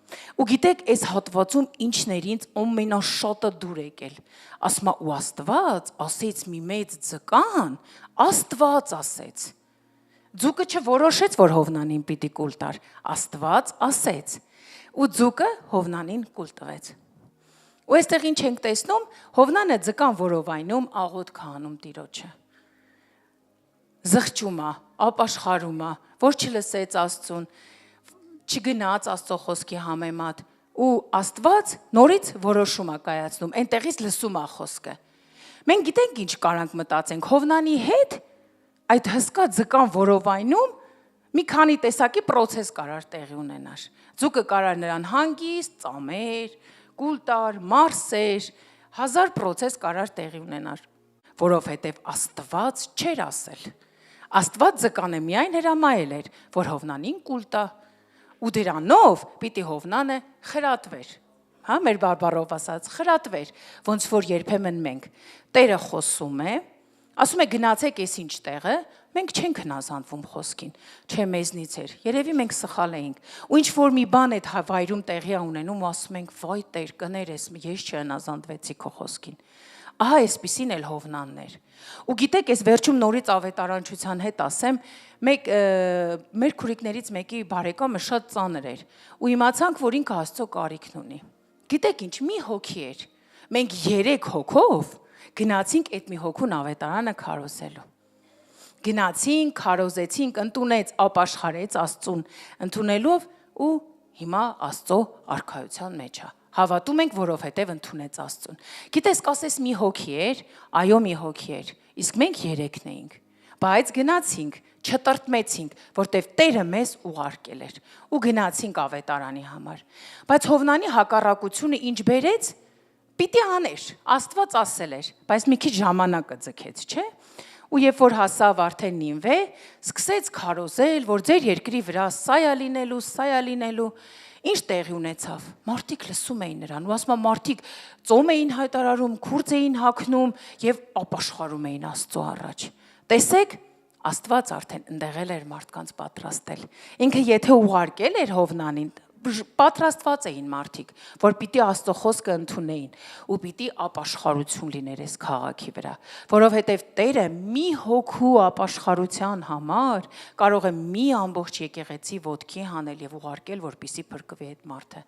Ու գիտեք, այս հատվածում ինչներից ամենաշատը դուր եկել։ Ասում է, ու Աստված ասեց մի մեծ ձկան, Աստված ասեց։ Ձուկը չորոշեց, որ Հովնանին պիտի կուլ տար, Աստված ասեց։ Ու ձուկը Հովնանին կուլ տվեց։ Ու այստեղ ինչ ենք տեսնում, Հովնանը ձկան որովայնում աղոթք անում Տիրոջը։ Զղջում է, ապաշխարում է, որ չլսեց Աստծուն, չգնաց Աստծո խոսքի համեմատ, ու Աստված նորից որոշում է կայացնում, այնտեղից լսում է խոսքը։ Մենք գիտենք ինչ կարանք մտածենք, Հովնանի հետ այդ հսկա ձկան որովայնում մի քանի տեսակի process կարար տեղի ունենար։ Ձուկը կարար նրան հանգիստ, ծամեր, կուլ տար, մարսեր, 1000 process կարար տեղի ունենար, որովհետև Աստված չէր ասել։ Աստված ձկանը միայն հրամայել էր, որ Հովնանին կուլ տա, ու դրանով պիտի Հովնանը խրատվեր։ Հա, մեր բարբառով ասած, խրատվեր, ոնց որ երբեմն մենք Տերը խոսում է, ասում է գնացեք այս ինչ տեղը, մենք չենք հնազանդվում խոսքին, չէ մեզնից էր, երևի մենք սխալ էինք, ու ինչ որ մի բան այդ վայրում տեղի է ունենում, ու ասում ենք, վայ Տեր, կներես, ես չհնազանդվեցի քո խոսքին։ Ահա այսպիսին էլ Հովնանն էր։ Ու գիտեք, այս վերջում նորից ավետարանչության հետ ասեմ, մեր քուրիկներից մեկի բարեկամը շատ ծանր էր, ու իմացանք, որ ինքը Աստծո կարիքն ունի։ Գիտեք ինչ, մի հոգի էր։ Մենք 3 հոգով գնացինք այդ մի հոգուն ավետարանը քարոզելու։ Գնացինք, քարոզեցինք, ընդունեց, ապաշխարեց Աստծուն, ընդունելով ու հիմա Աստծո արքայության մեջ է։ Հավատում ենք, որովհետև ընդունեց Աստծուն։ Գիտես, կասես մի հոգի էր, այո մի հոգի էր, իսկ մենք 3-ն էինք։ Բայց գնացինք, չտրտմեցինք, որտեվ Տերը մեզ ուղարկել էր ու գնացինք ավետարանի համար։ Բայց Հովնանի հակառակությունը ինչ բերեց, պիտի աներ, Աստված ասել էր, բայց մի քիչ ժամանակը ձգեց, չէ՞։ Ու երբ որ հասավ արդեն Նինվե, սկսեց քարոզել, որ ձեր երկրի վրա սա է լինելու, ինչ տեղի ունեցավ։ Մարդիկ լսում էին նրան, ու ասում մարդիկ ծոմ էին հայտարարում, քուրձ էին հագնում եւ ապաշխարում էին Աստծո առաջ։ Տեսեք, Աստված արդեն ընդեղել էր մարդկանց պատրաստել։ Ինքը եթե ուղարկել էր Հովնանին, պատրաստված էին մարդիկ, որ պիտի Աստծո խոսքը ընդունեին ու պիտի ապաշխարություն լիներ այս քաղաքի վրա, որովհետև Տերը մի հոգու ապաշխարության համար կարող է մի ամբողջ եկեղեցի ոտքի հանել եւ ուղարկել, որպիսի փրկվի այդ մարդը։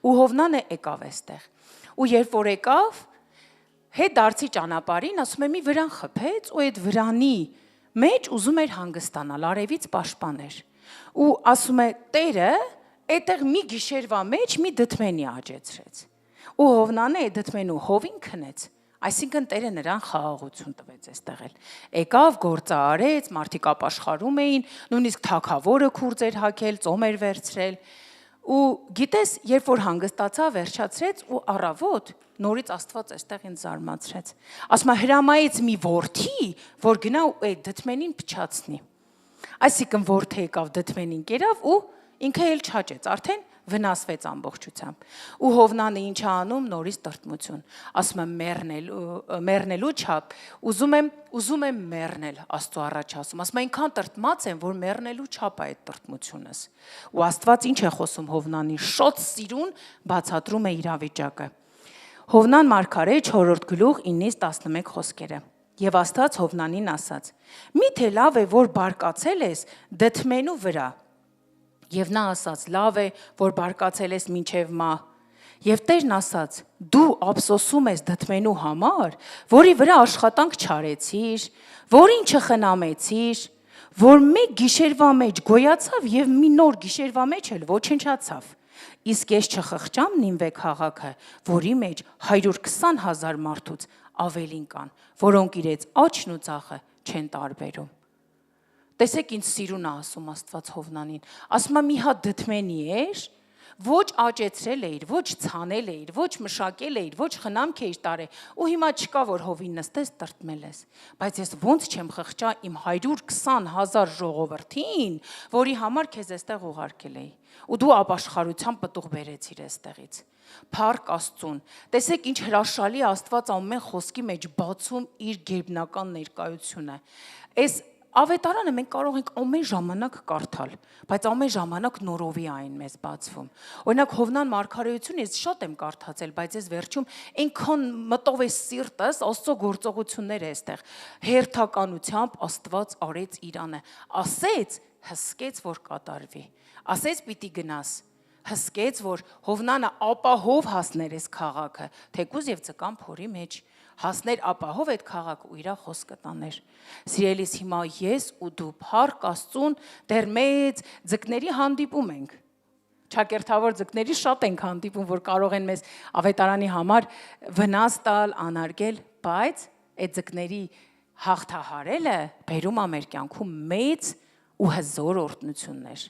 Ու Հովնանը եկավ այստեղ։ Ու երբ որ եկավ, հետ դարձի ճանապարհին, ասում է մի վրան խփեց ու այդ վրանի մեջ ուզում էր հանգստանալ, արևից պաշտպաներ։ Ու ասում է Տերը այդտեղ մի գիշերվա մեջ մի դդմենի աճեցրեց։ Ու Հովնանը այդ դդմենու հովին քնեց, այսինքն Տերը նրան խաղաղություն տվեց այստեղ էլ։ Եկավ, գործը արեց, մարդիկ ապաշխարում էին, նույնիսկ թագավորը քուրձ էր հագել, ծոմ էր վերցրել։ Ու գիտես, երբ որ հանգստացավ, վերջացրեց ու առավոտ նորից Աստված այստեղ ինձ զարմացրեց։ Ասում է հրամայեց մի որդի, որ գնա ու այդ դդմենին փչացնի։ Այսինքն որդը եկավ դդմենին կերավ ու ինքը էլ չաճեց, արդեն վնասվեց ամբողջությամբ։ Ու Հովնանը ինչ է անում, նորից տրտմություն։ Ասում եմ մեռնելու չափ, ուզում եմ մեռնել, Աստծո առաջ ասում։ Ասում այնքան տրտմած եմ, որ մեռնելու չափ է այդ տրտմությունս։ Ու Աստված ինչ է խոսում Հովնանի, շոտ սիրուն բացատրում է իրավիճակը։ Հովնան մարգարե 4-րդ գլուխ 9-ից 11 խոսքերը։ Եվ Աստված Հովնանին ասաց. «Միթե լավ է, որ բարկացել ես դդմենու վրա»։ Եվ նա ասաց. «Լավ է, որ բարկացել ես մինչև մահ»։ Եվ Տերն ասաց. «Դու ափսոսում ես դդմենու համար, որի վրա աշխատանք չարեցիր, որին չխնամեցիր, որ մեկ գիշերվա մեջ գոյացավ եւ մի նոր գիշերվա մեջ էլ ոչնչացավ։ Իսկ ես չխղճամ Նինվե քաղաքը, որի մեջ 120,000 մարդուց ավելին կան, որոնք իրենց աչքն ու ձախը չեն տարբերում։ Տեսեք ինչ սիրուն է ասում Աստված Հովնանին։ Ասում է մի հատ դդմենի էր, ոչ աճեցրել էիր, ոչ ցանել էիր, ոչ մշակել էիր, ոչ խնամք էիր տարել, ու հիմա չկա որ հովին նստես տրտմել ես։ Բայց ես ոնց չեմ խղճա իմ 120,000 ժողովրդին, որի համար քեզ այստեղ ուղարկել էի։ Ու դու ապաշխարության պտուղ բերեցիր այստեղից։ Փառք Աստծուն։ Տեսեք ինչ հրաշալի Աստված ամեն խոսքի մեջ բացում իր գերբնական ներկայությունը։ Այս Ավետարանը մենք կարող ենք ամեն ժամանակ կարդալ, բայց ամեն ժամանակ նորովի այն մեզ բացվում։ Օրինակ Հովնան մարգարեությունը ես շատ եմ կարդացել, բայց ես վերջում այնքան մտով է սիրտս, Աստծո գործողություններ է այստեղ։ Հերթականությամբ Աստված արեց Իրանը, ասեց, հսկեց, որ կատարվի։ Ասեց պիտի գնաս, հսկեց, որ Հովնանը ապահով հասներ այս քաղաքը, թեկուզ եւ ձկան փորի մեջ հասներ ապահով այդ քաղաքը ու իր խոսքը տաներ։ Սիրելիս, հիմա ես ու դու փառք Աստծուն դեռ մեծ ձկների հանդիպում ենք։ Չակերտավոր ձկների շատ ենք հանդիպում, որ կարող են մեզ ավետարանի համար վնաս տալ, անարգել, բայց այդ ձկների հաղթահարելը բերում է մեր կյանքում մեծ ու հզոր օրհնություններ։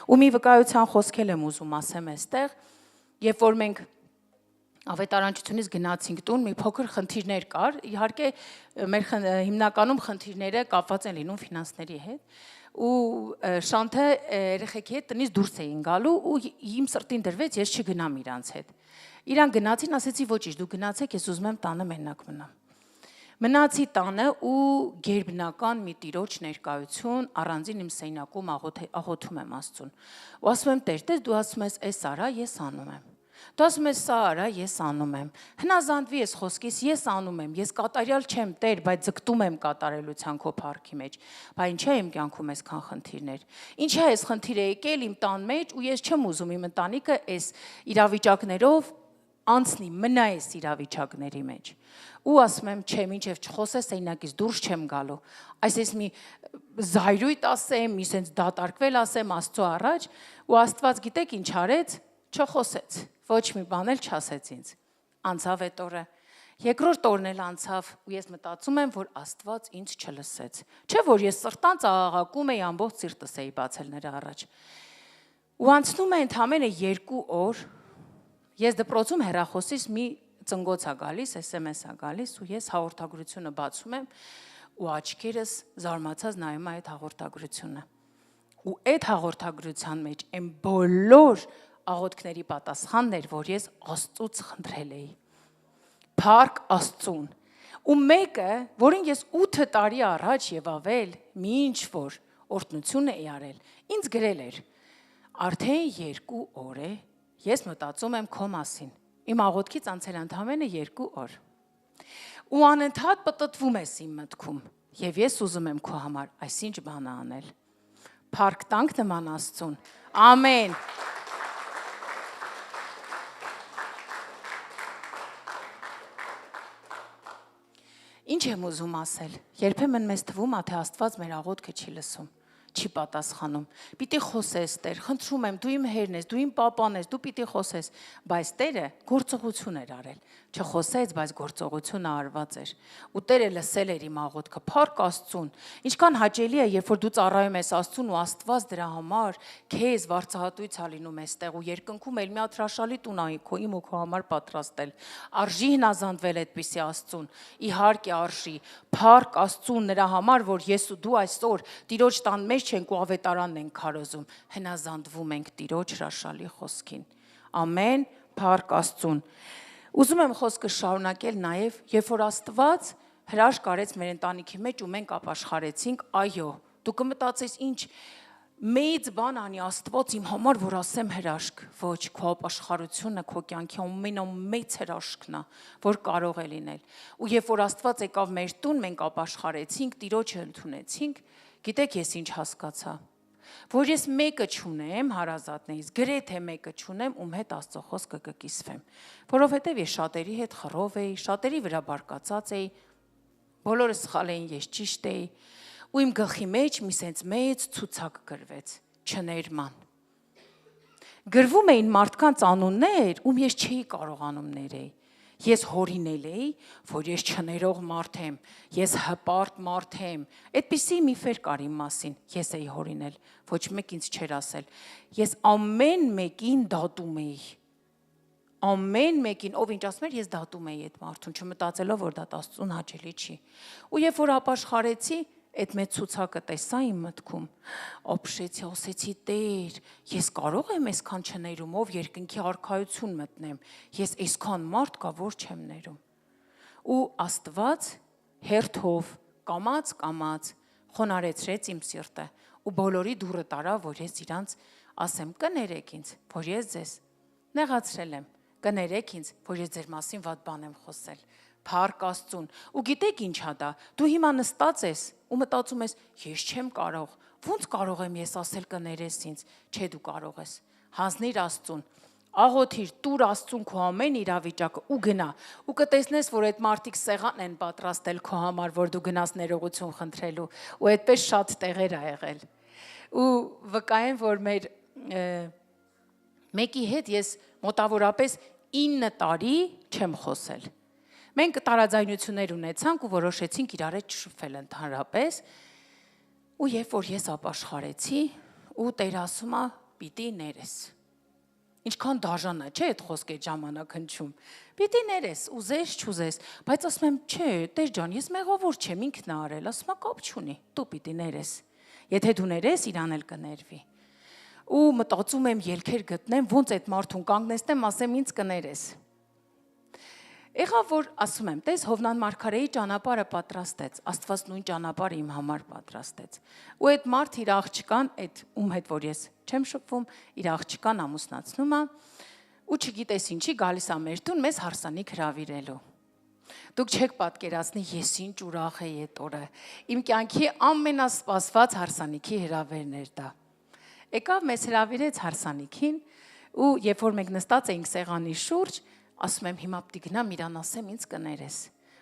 Ու մի վկայության խոսքել եմ ուզում ասեմ այստեղ, երբ որ մենք ավետարանչությունից գնացինք տուն, մի փոքր խնդիրներ կար, իհարկե մեր հիմնականում խնդիրները կապված են լինում ֆինանսների հետ, ու Շանթը երեխեքի հետ տնից դուրս էին գալու ու իմ սրտին դրվեց, ես չգնամ իրանց հետ։ Իրան գնացին, ասեցի ոչինչ, դու գնացեք, ես ուզում եմ տանը մենակ մնամ։ Մնացի տանը ու գերբնական մի տիրոջ ներկայություն առանձին իմ սեյնակում աղոթում եմ Աստծուն։ Ու ասում եմ Տեր, դու ասում ես այս արա, ես անում եմ։ Դու ասում ես սա արա, ես անում եմ։ Հնազանդվի ես խոսքիս, ես անում եմ։ Ես կատարյալ չեմ Տեր, բայց ձգտում եմ կատարելության քո փառքի մեջ։ Բայց ինչա իմ կյանքում այսքան խնդիրներ։ Ինչա այս խնդիրը եկել իմ տան մեջ ու ես չեմ ուզում իմ ընտանիքը այս իրավիճակներով անցնի, մնա այս իրավիճակների մեջ։ Ու ասում եմ, չէ, մինչև չխոսես սեյնակից դուրս չեմ գալու։ Այս մի զայրույթ ասեմ, մի սենց դատարկվել ասեմ Աստծո առաջ, ու Աստված գիտեք ինչ արեց, չխոսեց, ոչ մի բան էլ չասեց ինձ։ Անցավ այդ օրը։ Երկրորդ օրն էլ անցավ, ու ես մտածում եմ, որ Աստված ինձ չլսեց։ Չէ՞ որ ես սրտանց աղաղակում էի, ամբողջ սիրտս էի բացել նրա առաջ։ Ու անցնում է ընդամենը 2 օր, ես դպրոցում հեռախոսից մի ծնգոց է գալիս, SMS է գալիս, ու ես հաղորդագրությունը բացում եմ, ու աչքերս զարմացած նայում եմ այդ հաղորդագրությունը։ Ու այդ հաղորդագրության մեջ այն բոլոր աղոթքների պատասխանն էր, որ ես Աստծուց խնդրել էի։ Փառք Աստծուն։ Ու մեկը, որին ես 8 տարի առաջ եւ ավել մի ինչ որ օրհնություն էի արել, ինձ գրել էր. արդեն 2 օր է ես մտածում եմ քո մասին։ Իմ աղոթքից անցել ընդամենը 2 օր։ Ու անընդհատ պտտվում ես իմ մտքում, եւ ես ուզում եմ քո համար այսինչ բան անել։ Փառք տանք նման Աստծուն։ Ամեն։ Ինչ եմ ուզում ասել։ Երբեմն մեզ թվում է, թե Աստված մեր աղոթքը չի լսում, չի պատասխանում։ Պիտի խոսես, Տեր, խնդրում եմ, դու իմ հերն ես, դու իմ պապան ես, դու պիտի խոսես, բայց Տերը գործողություն էր արել։ Չխոսեց, բայց գործողությունը արված էր։ Ու Տերը լսել էր իմ աղոթքը։ Փառք Աստծուն։ Ինչքան հաճելի է, երբ որ դու ծառայում ես Աստծուն ու Աստված դրա համար քեզ վարձահատույց է լինում այստեղ ու երկնքում էլ մի հատ հրաշալի տուն ա քո իմ ու քո համար պատրաստել։ Արժի հնազանդվել այդպիսի Աստծուն։ Իհարկե արժի։ Փառք Աստծուն նրա համար, որ ես ու դու այսօր Տիրոջ տան մեջ չենք ու ավետարանն ենք քարոզում, հնազանդվում ենք Տիրոջ հրաշալի խոսքին։ Ամեն, փառք Աստծուն։ Ուզում եմ խոսքը շարունակել նաև, երբ որ Աստված հրաշք արեց մեր ընտանիքի մեջ ու մենք ապաշխարեցինք, այո, դու կմտածես ինչ մեծ բան անի Աստված իմ համար, որ ասեմ հրաշք, ոչ, քո ապաշխարությունը քո կյանքի ամենամեծ հրաշքն է, որ կարող է լինել։ Ու երբ որ Աստված եկավ մեր տուն, մենք ապաշխարեցինք, Տիրոջը ընդունեցինք, գիտեք ես ինչ հասկացա, որ ես մեկը չունեմ հարազատներից, գրեթե մեկը չունեմ, ում հետ Աստծո խոսքը կկիսվեմ, որովհետև ես շատերի հետ խռով էի, շատերի վրա բարկացած էի, բոլորը սխալ էին, ես ճիշտ էի, ու իմ գլխի մեջ մի սենց մեծ ցուցակ գրվեց, չներման։ գրվում էին մարդկանց անուններ, ում ես չէի կարողանում ներեի։ Ես հորինել էի, որ ես չներող մարդ եմ, ես հպարտ մարդ եմ։ Այդպիսի միֆեր կար իմ մասին, ես էի հորինել, ոչ մեկ ինձ չէր ասել։ Ես ամեն մեկին դատում էի։ Ամեն մեկին, ով ինչ ասում էր, ես դատում էի այդ մարդուն, չմտածելով, որ դա Աստծուն հաճելի չի։ Ու երբ որ ապաշխարեցի, այդ մեծ ցուցակը տեսա իմ մտքում, ապշեցի, ասեցի, Տեր, ես կարող եմ այսքան չներումով երկնքի արքայություն մտնեմ, ես այսքան մարդ կա, որ չեմ ներում։ Ու Աստված հերթով կամաց խոնարեցրեց իմ սիրտը ու բոլորի դուրը տարավ, որ ես իրանց ասեմ, կներեք ինձ, որ ես ձեզ նեղացրել եմ, կներեք ինձ, որ ես ձեր մասին վատ բան եմ խոսել։ Փառք Աստծուն։ Ու գիտեք ինչ ա դա։ Դու հիմա նստած ես ու մտածում ես, ես չեմ կարող։ Ոնց կարող եմ ես ասել կներես ինձ։ Չէ, դու կարող ես։ Հանձնիր Աստծուն։ Աղոթիր, տուր Աստծուն քո ամեն իրավիճակը ու գնա։ Ու կտեսնես, որ այդ մարդիկ սեղան են պատրաստել քո համար, որ դու գնաս ներողություն խնդրելու։ Ու այդպես շատ տեղեր ա եղել։ Ու վկայեմ, որ մեր մեկի հետ ես մոտավորապես 9 տարի չեմ խոսել։ Մենք տարաձայնություններ ունեցանք ու որոշեցինք իրար հետ չշփվել ընդհանրապես։ Ու երբ որ ես ապաշխարեցի, ու Տեր ասում է՝ պիտի ներես։ Ինչքան դաժան է, չէ՞ այդ խոսքը այդ ժամանակ հնչում։ Պիտի ներես, ուզես, չուզես, բայց ասում եմ, չէ, Տեր ջան, ես մեղավոր չեմ, ինքն է արել, ասում է կապ չունի, դու պիտի ներես։ Եթե դու ներես, իրան էլ կներվի։ Ու մտածում եմ ելքեր գտնեմ, ոնց այդ մարդուն կանգնեցնեմ, ասեմ ինձ կներես։ Եղավ որ ասում եմ, տես Հովնան Մարգարեի ճանապարհը պատրաստեց, Աստված նույն ճանապարհը իմ համար պատրաստեց։ Ու այդ մարդ իր աղջկան, այդ ում հետ որ ես չեմ շփվում, իր աղջկան ամուսնացնում է, ու չգիտես ինչի գալիս է մեր տուն մեզ հարսանիք հրավիրելու։ Դուք չեք պատկերացնի ես ինչ ուրախ էի այդ օրը։ Իմ կյանքի ամենասպասված հարսանիքի հրավերն էր դա։ Եկավ մեզ հրավիրեց հարսանիքին, ու երբ որ մենք նստած էինք սեղանի շուրջ, ասում եմ հիմա պիտի գնամ իրան ասեմ ինձ կներես։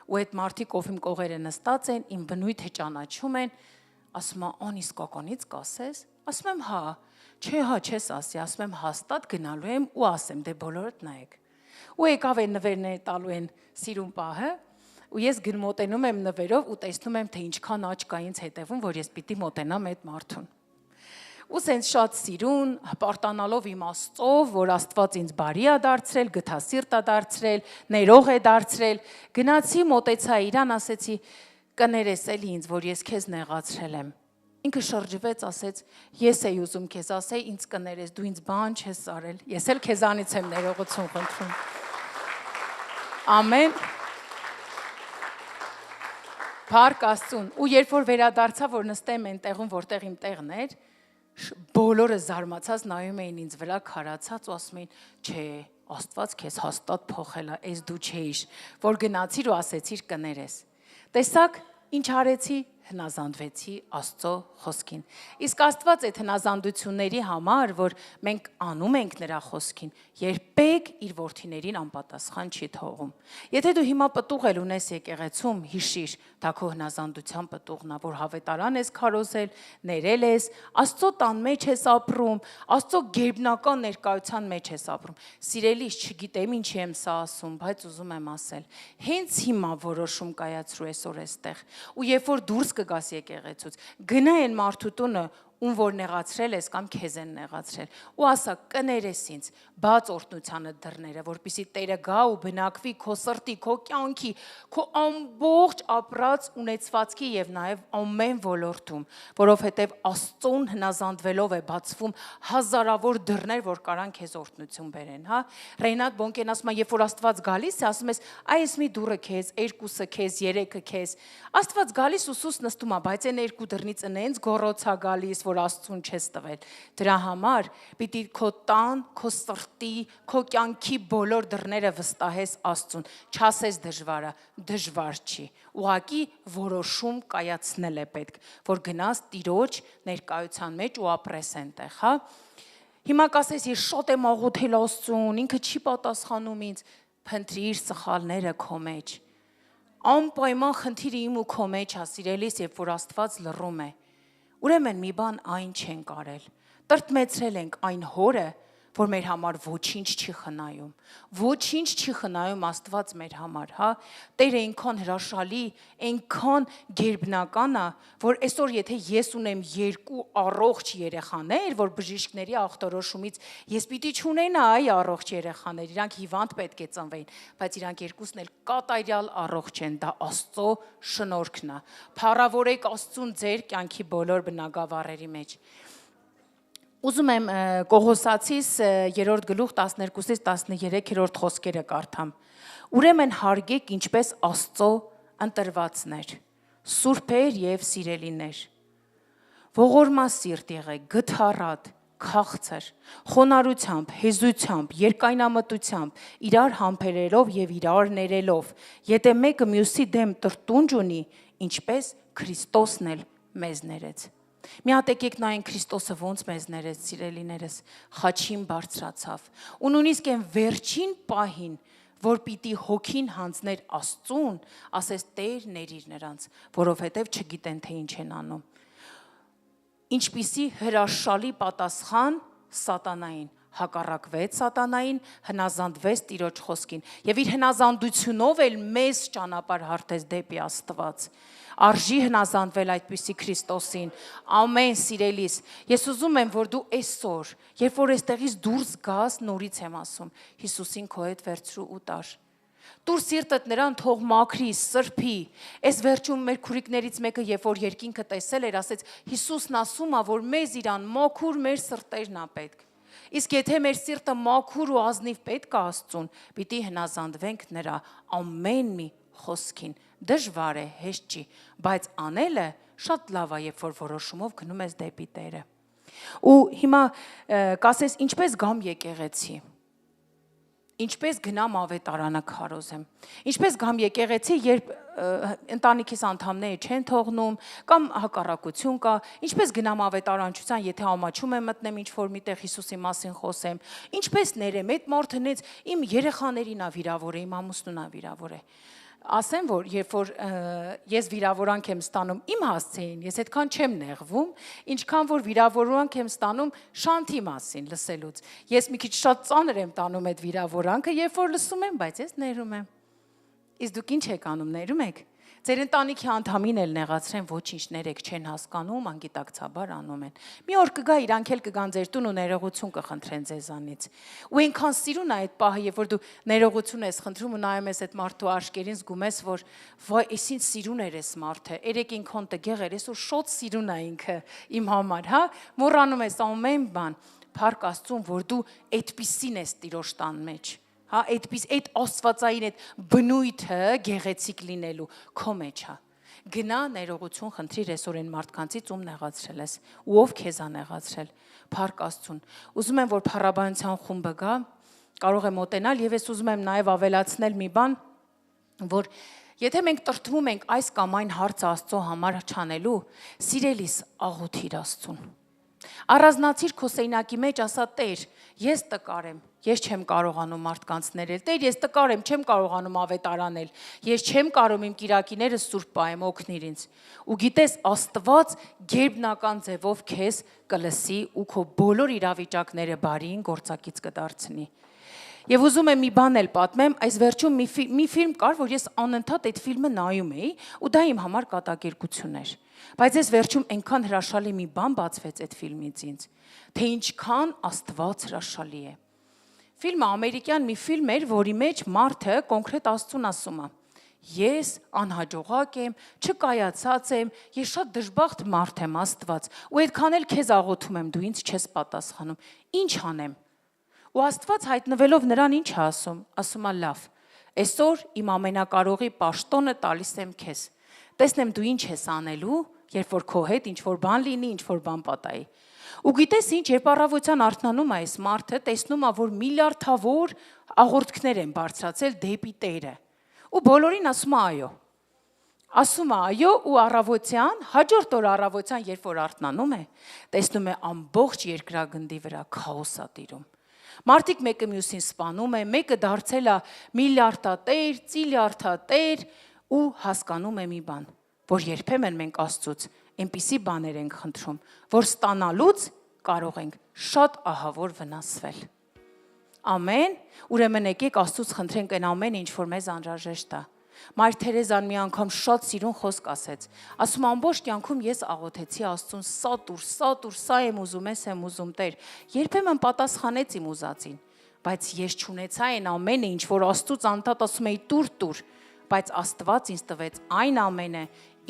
Ու այդ մարդիկ ով իմ կողերը նստած են, իմ բնույթը ճանաչում են, ասում է ան իսկականից կասես։ Ասում եմ հա, չէ հա չես ասի, ասում եմ հաստատ գնալու եմ ու ասեմ դե բոլորդ նայեք։ Ու եկավ այն նվերները տալու են սիրուն պահը, ու ես գնմոտենում եմ նվերով ու տեսնում եմ թե ինչքան աճ կա ինձ հետևում, որ ես պիտի մոտենամ այդ մարդուն։ Ու սենց շատ սիրուն, հպարտանալով իմ Աստծով, որ Աստված ինձ բարի է դարձրել, գթասիրտ է դարձրել, ներող է դարձրել, գնացի, մոտեցա իրան, ասեցի, կներես էլի ինձ, որ ես քեզ նեղացրել եմ։ Ինքը շրջվեց, ասեց, ես էի ուզում քեզ ասեի, ինձ կներես, դու ինձ բան չես արել, ես էլ քեզանից եմ ներողություն խնդրում։ Ամեն։ Փառք Աստծուն։ Ու երբ որ վերադարձա, որ նստեմ այն տեղում, որտեղ իմ տեղն էր, բոլորը զարմացած նայում էին ինձ վրա քարացած ու ասում էին, չէ, Աստված քեզ հաստատ փոխել է, այս դու չէիր, որ գնացիր ու ասեցիր կներես։ Տեսակ, ինչ արեցի, հնազանդվեցի Աստծո խոսքին։ Իսկ Աստված այդ հնազանդությունների համար, որ մենք անում ենք նրա խոսքին, երբեք իր որդիներին անպատասխան չի թողում։ Եթե դու հիմա պտուղ էլ ունես եկեղեցում, հիշիր, դա քո հնազանդության պտուղն է, որ հավետարան ես քարոզել, ներել ես, Աստծո տան մեջ ես ապրում, Աստծո գերբնական ներկայության մեջ ես ապրում։ Սիրելիս, չգիտեմ ինչի եմ սա ասում, բայց ուզում եմ ասել, հենց հիմա որոշում կայացրու այսօր այստեղ։ Ու երբ որ դուրս կգաս եկեղեցուց, գնա այն մարդու տունը, ում որ նեղացրել ես կամ քեզ են նեղացրել, ու ասա կներես ինձ, բաց օրհնությանը դռները, որպեսզի Տերը գա ու բնակվի քո սրտի, քո կյանքի, քո ամբողջ ապրած ունեցվածքի եւ նաեւ ամեն ոլորտում, որովհետեւ Աստծուն հնազանդվելով է բացվում հազարավոր դռներ, որ կարան քեզ օրհնություն բերեն, հա։ Ռեյնատ Բոնկեն ասում է, երբ որ Աստված գալիս է, ասում ես, այս մի դուռը քեզ, երկուսը քեզ, երեքը քեզ։ Աստված գալիս ու սուս նստում է, բայց այն երկու դռնից ինձ գոռոցա գալիս, որ Աստծուն չես տվել։ Դրա համար պիտի քո տան, քո սրտի, քո կյանքի բոլոր դռները վստահես Աստծուն։ Չասես դժվար է, դժվար չի։ Ուղղակի որոշում կայացնել է պետք, որ գնաս Տիրոջ ներկայության մեջ ու ապրես այնտեղ, հա։ Հիմա կասես ես շատ եմ աղոթել Աստծուն, ինքը չի պատասխանում ինձ, փնտրիր սխալները քո մեջ։ Անպայման խնդիրը իմ ու քո մեջ է, սիրելիս, երբ որ Աստված լռում է։ Ուրեմն մի բան այն չենք արել։ Տրտմեցրել ենք այն հորը, որ մեր համար ոչինչ չի խնայում։ Ոչինչ չի խնայում Աստված մեր համար, հա։ Տերը այնքան հրաշալի, այնքան գերբնական է, որ այսօր եթե ես ունեմ 2 առողջ երեխաներ, որ բժիշկների ախտորոշումից ես պիտի չունենա այ առողջ երեխաներ, իրանք հիվանդ պետք է ծնվեին, բայց իրանք երկուսն էլ կատարյալ առողջ են, դա Աստծո շնորհքն է։ Փառավորեք Աստծուն ձեր կյանքի բոլոր բնագավառերի մեջ։ Ուզում եմ Կողոսացիս 3-րդ գլուխ 12-ից 13-րդ խոսքերը կարդամ։ Ուրեմն հարգեք ինչպես Աստծո ընտրվածներ, սուրբեր եւ սիրելիներ։ Ողորմասիրտ եղեք, գթառատ, քաղցր, խոնարհությամբ, հեզությամբ, երկայնամտությամբ, իրար համբերելով եւ իրար ներելով, եթե մեկը մյուսի դեմ տրտունջ ունի, ինչպես Քրիստոսն էլ մեզ ներեց։ Մի հատ եկեք նայեն Քրիստոսը ոնց մեզ ներեց, սիրելիներս, խաչին բարձրացավ։ Ու նույնիսկ այն վերջին պահին, որ պիտի հոգին հանձներ Աստծուն, ասես Տեր ներիր նրանց, որովհետև չգիտեն թե ինչ են անում։ Ինչպիսի հրաշալի պատասխան սատանային, հակառակվեց սատանային, հնազանդվեց Տիրոջ խոսքին եւ իր հնազանդությունով էլ մեզ ճանապարհ հարթեց դեպի Աստված։ Արժի հնազանդվել այդպիսի Քրիստոսին։ Ամեն սիրելիս, ես ուզում եմ, որ դու այսօր, երբ որ այստեղից դուրս գաս, նորից եմ ասում, Հիսուսին քո հետ վերցրու ու տար։ Տուր սիրտդ նրան թող մաքրի, սրբի։ Այս վերջում մեր քուրիկներից մեկը, երբ որ երկինքը տեսել էր, ասեց. Հիսուսն ասում է, որ մեզ իրան մաքուր մեր սրտերն է պետք։ Իսկ եթե մեր սիրտը մաքուր ու ազնիվ պետք է Աստծուն, պիտի հնազանդվենք նրա ամեն մի խոսքին։ Դժվար է, հեշտ չի, բայց անելը շատ լավ է, երբ որ որոշումով գնում ես դեպի Տերը։ Ու հիմա կասես, ինչպես գամ եկեղեցի։ Ինչպես գնամ ավետարանը քարոզեմ։ Ինչպես գամ եկեղեցի, երբ ընտանիքիս անդամները չեն թողնում, կամ հակառակություն կա, ինչպես գնամ ավետարանչության, եթե ամաչում եմ մտնեմ ինչ-որ միտեղ Հիսուսի մասին խոսեմ, ինչպես ներեմ, այդ մարդը նենց իմ երեխաներին ա վիրավոր է, իմ ամուսնուն ա վիրավոր է։ Ասեմ, որ երբ որ ես վիրավորանք եմ ստանում իմ հասցեին, ես այդքան չեմ նեղվում, ինչքան որ վիրավորանք եմ ստանում շանթի մասին լսելուց։ Ես մի քիչ շատ ծանր եմ տանում այդ վիրավորանքը, երբ որ լսում եմ, բայց ես ներում եմ։ Իսկ դուք ինչ եք անում, ներում եք։ Ձեր ընտանիքի անդամին էլ նեղացրեն, ոչինչ ներեք, չեն հասկանում, անգիտակցաբար անում են։ Մի օր կգա, իրանք էլ կգան ձեր տուն ու ներողություն կխնդրեն ձեզանից։ Ու այնքան սիրուն է այդ պահը, երբ որ դու ներողություն ես խնդրում ու նայում ես այդ մարդու աշկերին, զգում ես, որ վայ, այսինչ սիրուն էր այս մարդը, երեք ինքան տգեղ էր, այսօր շոտ սիրուն է ինքը իմ համար, հա, մոռանում ես ամեն բան, փառք Աստծուն, որ դու այդպիսին ես Տիրոջ տան մեջ։ Հա, այդ աստվածային այդ բնույթը գեղեցիկ լինելու քո մեջ է։ Գնա ներողություն խնդրիր այսօր այն մարդկանցից, ում նեղացրել ես, ու ով քեզ ա նեղացրել։ Փառք Աստծուն։ Ուզում եմ, որ փառաբանության խումբը գա, կարող է մոտենալ, եւ ես ուզում եմ նաեւ ավելացնել մի բան, որ եթե մենք տրտվում ենք այս կամ այն հարցը Աստծո համար չանելու, սիրելիս աղոթիր Աստծուն։ Առանձնացիր քո սեյնակի մեջ, ասա Տեր, ես տկար եմ, ես չեմ կարողանում մարդկանց ներել, Տեր, ես տկար եմ, չեմ կարողանում ավետարանել, ես չեմ կարող իմ կիրակիները սուրբ պահեմ, օգնիր ինձ։ Ու գիտես, Աստված գերբնական ձևով քեզ կլսի ու քո բոլոր իրավիճակները բարիին գործակից կդարձնի։ Եվ ուզում եմ մի բան էլ պատմեմ, այս վերջում մի ֆիլմ կար, որ ես անընդհատ այդ ֆիլմը նայում էի, ու դա իմ համար կատակերգություն էր։ Բայց այս վերջում այնքան հրաշալի մի բան բացվեց այդ ֆիլմից ինձ, թե ինչքան Աստված հրաշալի է։ Ֆիլմը ամերիկյան մի ֆիլմ էր, որի մեջ մարդը կոնկրետ Աստծուն ասում է. Ես անհաջողակ եմ, չկայացած եմ, ես շատ դժբախտ մարդ եմ Աստված, ու այդքան էլ քեզ աղոթում եմ, դու ինձ չես պատասխանում։ Ինչ անեմ։ Ու Աստված հայտնվելով նրան ինչ է ասում, ասում է լավ, այսօր իմ ամենակարողի պաշտոնը տալիս եմ քեզ, տեսնեմ դու ինչ ես անելու, երբ որ քո հետ ինչ-որ բան լինի, ինչ-որ բան պատահի։ Ու գիտես ինչ, երբ առավոտյան արթնանում է այս մարդը, տեսնում է, որ միլիարդավոր աղոթքներ են բարձրացել դեպի Տերը։ Ու բոլորին ասում է այո։ Ասում է այո ու առավոտյան, հաջորդ օր առավոտյան, երբ որ արթնանում է, տեսնում է ամբողջ երկրագնդի վրա քաոս է տիրում։ Մարդիկ մեկը մյուսին սպանում է, մեկը դարձել է միլիարդատեր, ծիլիարդատեր ու հասկանում է մի բան, որ երբեմն մենք Աստծուց այնպիսի բաներ ենք խնդրում, որ ստանալուց կարող ենք շատ ահավոր վնասվել։ Ամեն։ Ուրեմն եկեք Աստծուց խնդրենք այն ամեն ինչ, որ մեզ անհրաժեշտ է։ Մայր Թերեզան մի անգամ շատ սիրուն խոսք ասեց։ Ասում ամբողջ կյանքում ես աղոթեցի Աստծուն, սա եմ ուզում, Տեր։ Երբեմն պատասխանեց իմ ուզածին, բայց ես չունեցա այն ամենը, ինչ որ Աստծուց անդադ ասում էի տուր, բայց Աստված ինձ տվեց այն ամենը,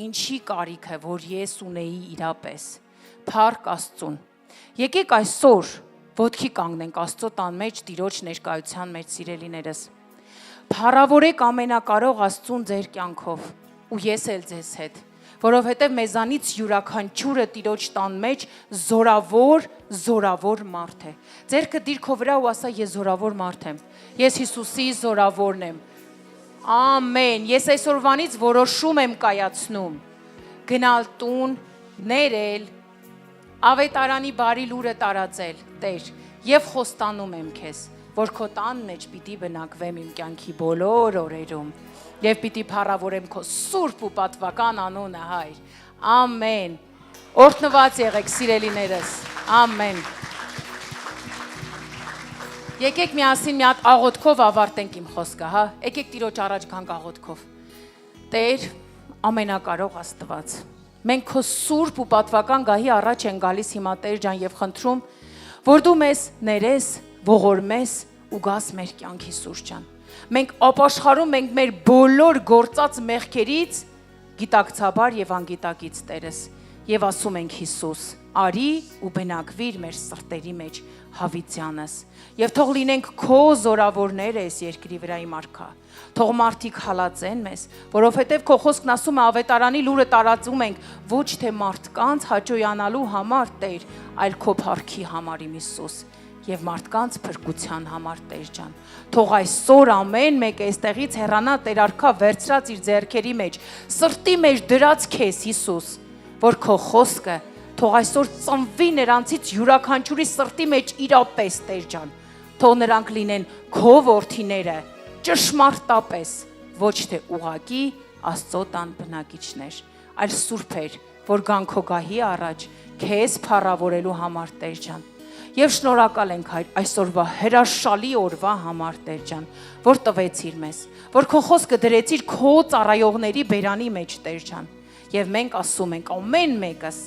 ինչի կարիք է, որ ես ունեի իրապես։ Փառք Աստծուն։ Եկեք այսօր ոտքի կանգնենք Աստծո տան մեջ, Տիրոջ ներկայության մեջ, սիրելիներս։ Փառավորեք ամենակարող Աստծուն ձեր կյանքով, ու ես էլ ձեզ հետ, որովհետև մեզանից յուրաքանչյուրը Տիրոջ տան մեջ զորավոր մարդ է։ Ձերքը դիր քո վրա ու ասա ես զորավոր մարդ եմ։ Ես Հիսուսի զորավորն եմ։ Ամեն։ Ես այսօրվանից որոշում եմ կայացնում գնալ տուն, ներել, ավետարանի բարի լուրը տարածել, Տեր, եւ խոստանում եմ քեզ, որ քո տան մեջ պիտի բնակվեմ իմ կյանքի բոլոր օրերում եւ պիտի փառավորեմ քո սուրբ ու պատվական անունը, Հայր։ Ամեն։ Օրհնված եղեք, սիրելիներս։ Ամեն։ Եկեք միասին մի հատ աղոթքով ավարտենք իմ խոսքը, հա։ Եկեք Տիրոջ առաջ գանք աղոթքով։ Տեր, ամենակարող Աստված, մենք քո սուրբ ու պատվական գահի առաջ են գալիս հիմա, Տեր ջան, եւ խնդրում, որ դու մեզ ներես, ողորմես ու գաս մեր կյանքի Սուրբ ջան։ Մենք ապաշխարում ենք մեր բոլոր գործած մեղքերից, գիտակցաբար եւ անգիտակից, Տերս, եւ ասում ենք Հիսուս, արի ու բնակվիր մեր սրտերի մեջ հավիտյանս, եւ թող լինենք քո զորավորները այս երկրի վրա, իմ արքա։ Թող մարդիկ հալածեն մեզ, որովհետև քո խոսքն ասում է ավետարանի լուրը տարածում ենք ոչ թե մարդկանց հաճոյանալու համար, Տեր, այլ քո փառքի համար, իմ Հիսուս, եւ մարդկանց փրկության համար, Տեր ջան։ Թող այսօր ամեն մեկը այստեղից հեռանա, Տեր արքա, վերցրած իր ձեռքերի մեջ, սրտի մեջ դրած քեզ, Հիսուս, որ քո խոսքը թող այսօր ծնվի նրանցից յուրաքանչյուրի սրտի մեջ իրապես, Տեր ջան։ Թող նրանք լինեն քո որդիները, ճշմարտապես, ոչ թե ուղակի Աստծո տան բնակիչներ, այլ սուրբեր, որ գան քո գահի առաջ, քեզ փառավորելու համար, Տեր ջան։ Եվ շնորհակալ ենք, Հայր, այսօրվա հրաշալի օրվա համար, Տեր ջան, որ տվեցիր մեզ, որ քո խոսքը դրեցիր քո ծառայողների բերանի մեջ, Տեր ջան։ Եվ մենք ասում ենք ամեն մեկս,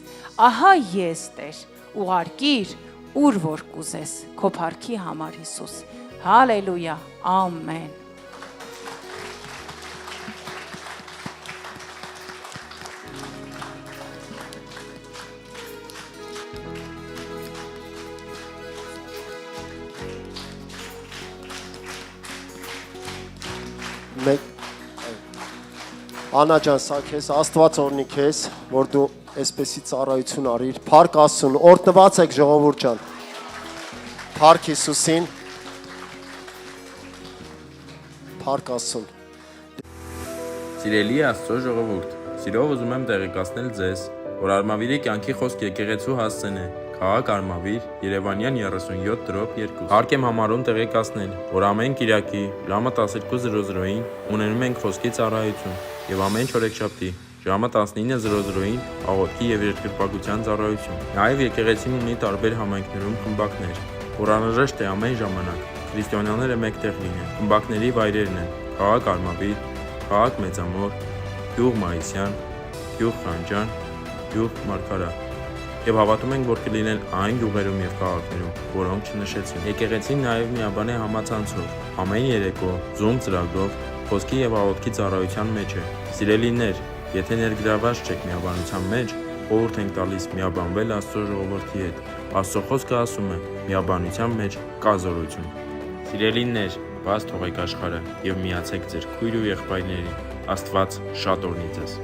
ահա ես, Տեր, ուղարկիր, ուր որ կուզես, քո փառքի համար, Հիսուս։ Հալելույա, ամեն։ Անա ջան, սա քեզ Աստված օրհնի քեզ, որ դու այսպեսի ծառայություն արիր։ Փառք Աստծուն, օրհնված եք ժողովուրդ ջան։ Փառք Հիսուսին։ Փառք Աստծուն։ Սիրելի Աստծո ժողովուրդ, սիրով ուզում եմ տեղեկացնել ձեզ, որ Արմավիրի կյանքի խոսք եկեղեցու հասցեն է, քաղաք Արմավիր, Երևանյան 37/2։ Հարկ եմ համարում տեղեկացնել, որ ամեն կիրակի ժամը 12:00-ին ունենում ենք խոսքի ծառայություն եւ ամեն չորեքշաբթի ժամը 19:00-ին աղոթքի եւ երկրպագության ծառայություն։ Նաեւ եկեղեցին ունի տարբեր համայնքներում խմբակներ, որ անհրաժեշտ է ամեն ժամանակ քրիստոնյաները մեկտեղ լինեն։ Խմբակների վայրերն են քաղաք Արմավիր, քաղաք Մեծամոր, գյուղ Մայիսյան, գյուղ Խանջան, գյուղ Մարգարա։ Եվ հավատում ենք, որ կլինեն այն գյուղերում եւ քաղաքներում, որոնք չնշեցին։ Եկեղեցին նաեւ միաբան է համացանցով, ամեն երեկո Zoom ծրագրով խոսքի եւ աղոթքի ծառայության մեջ է։ Սիրելիներ, եթե ներգրաված չեք միաբանության մեջ, խորհուրդ ենք տալիս միաբանվել Աստծո ժողովրդի հետ։ Աստծո խոսքը ասում է. միաբանության մեջ կա զորություն։ Սիրելիներ, բաց թողեք աշխարհը եւ միացեք ձեր քույր ու եղբայրներին։ Աստված շատ օրհնի ձեզ։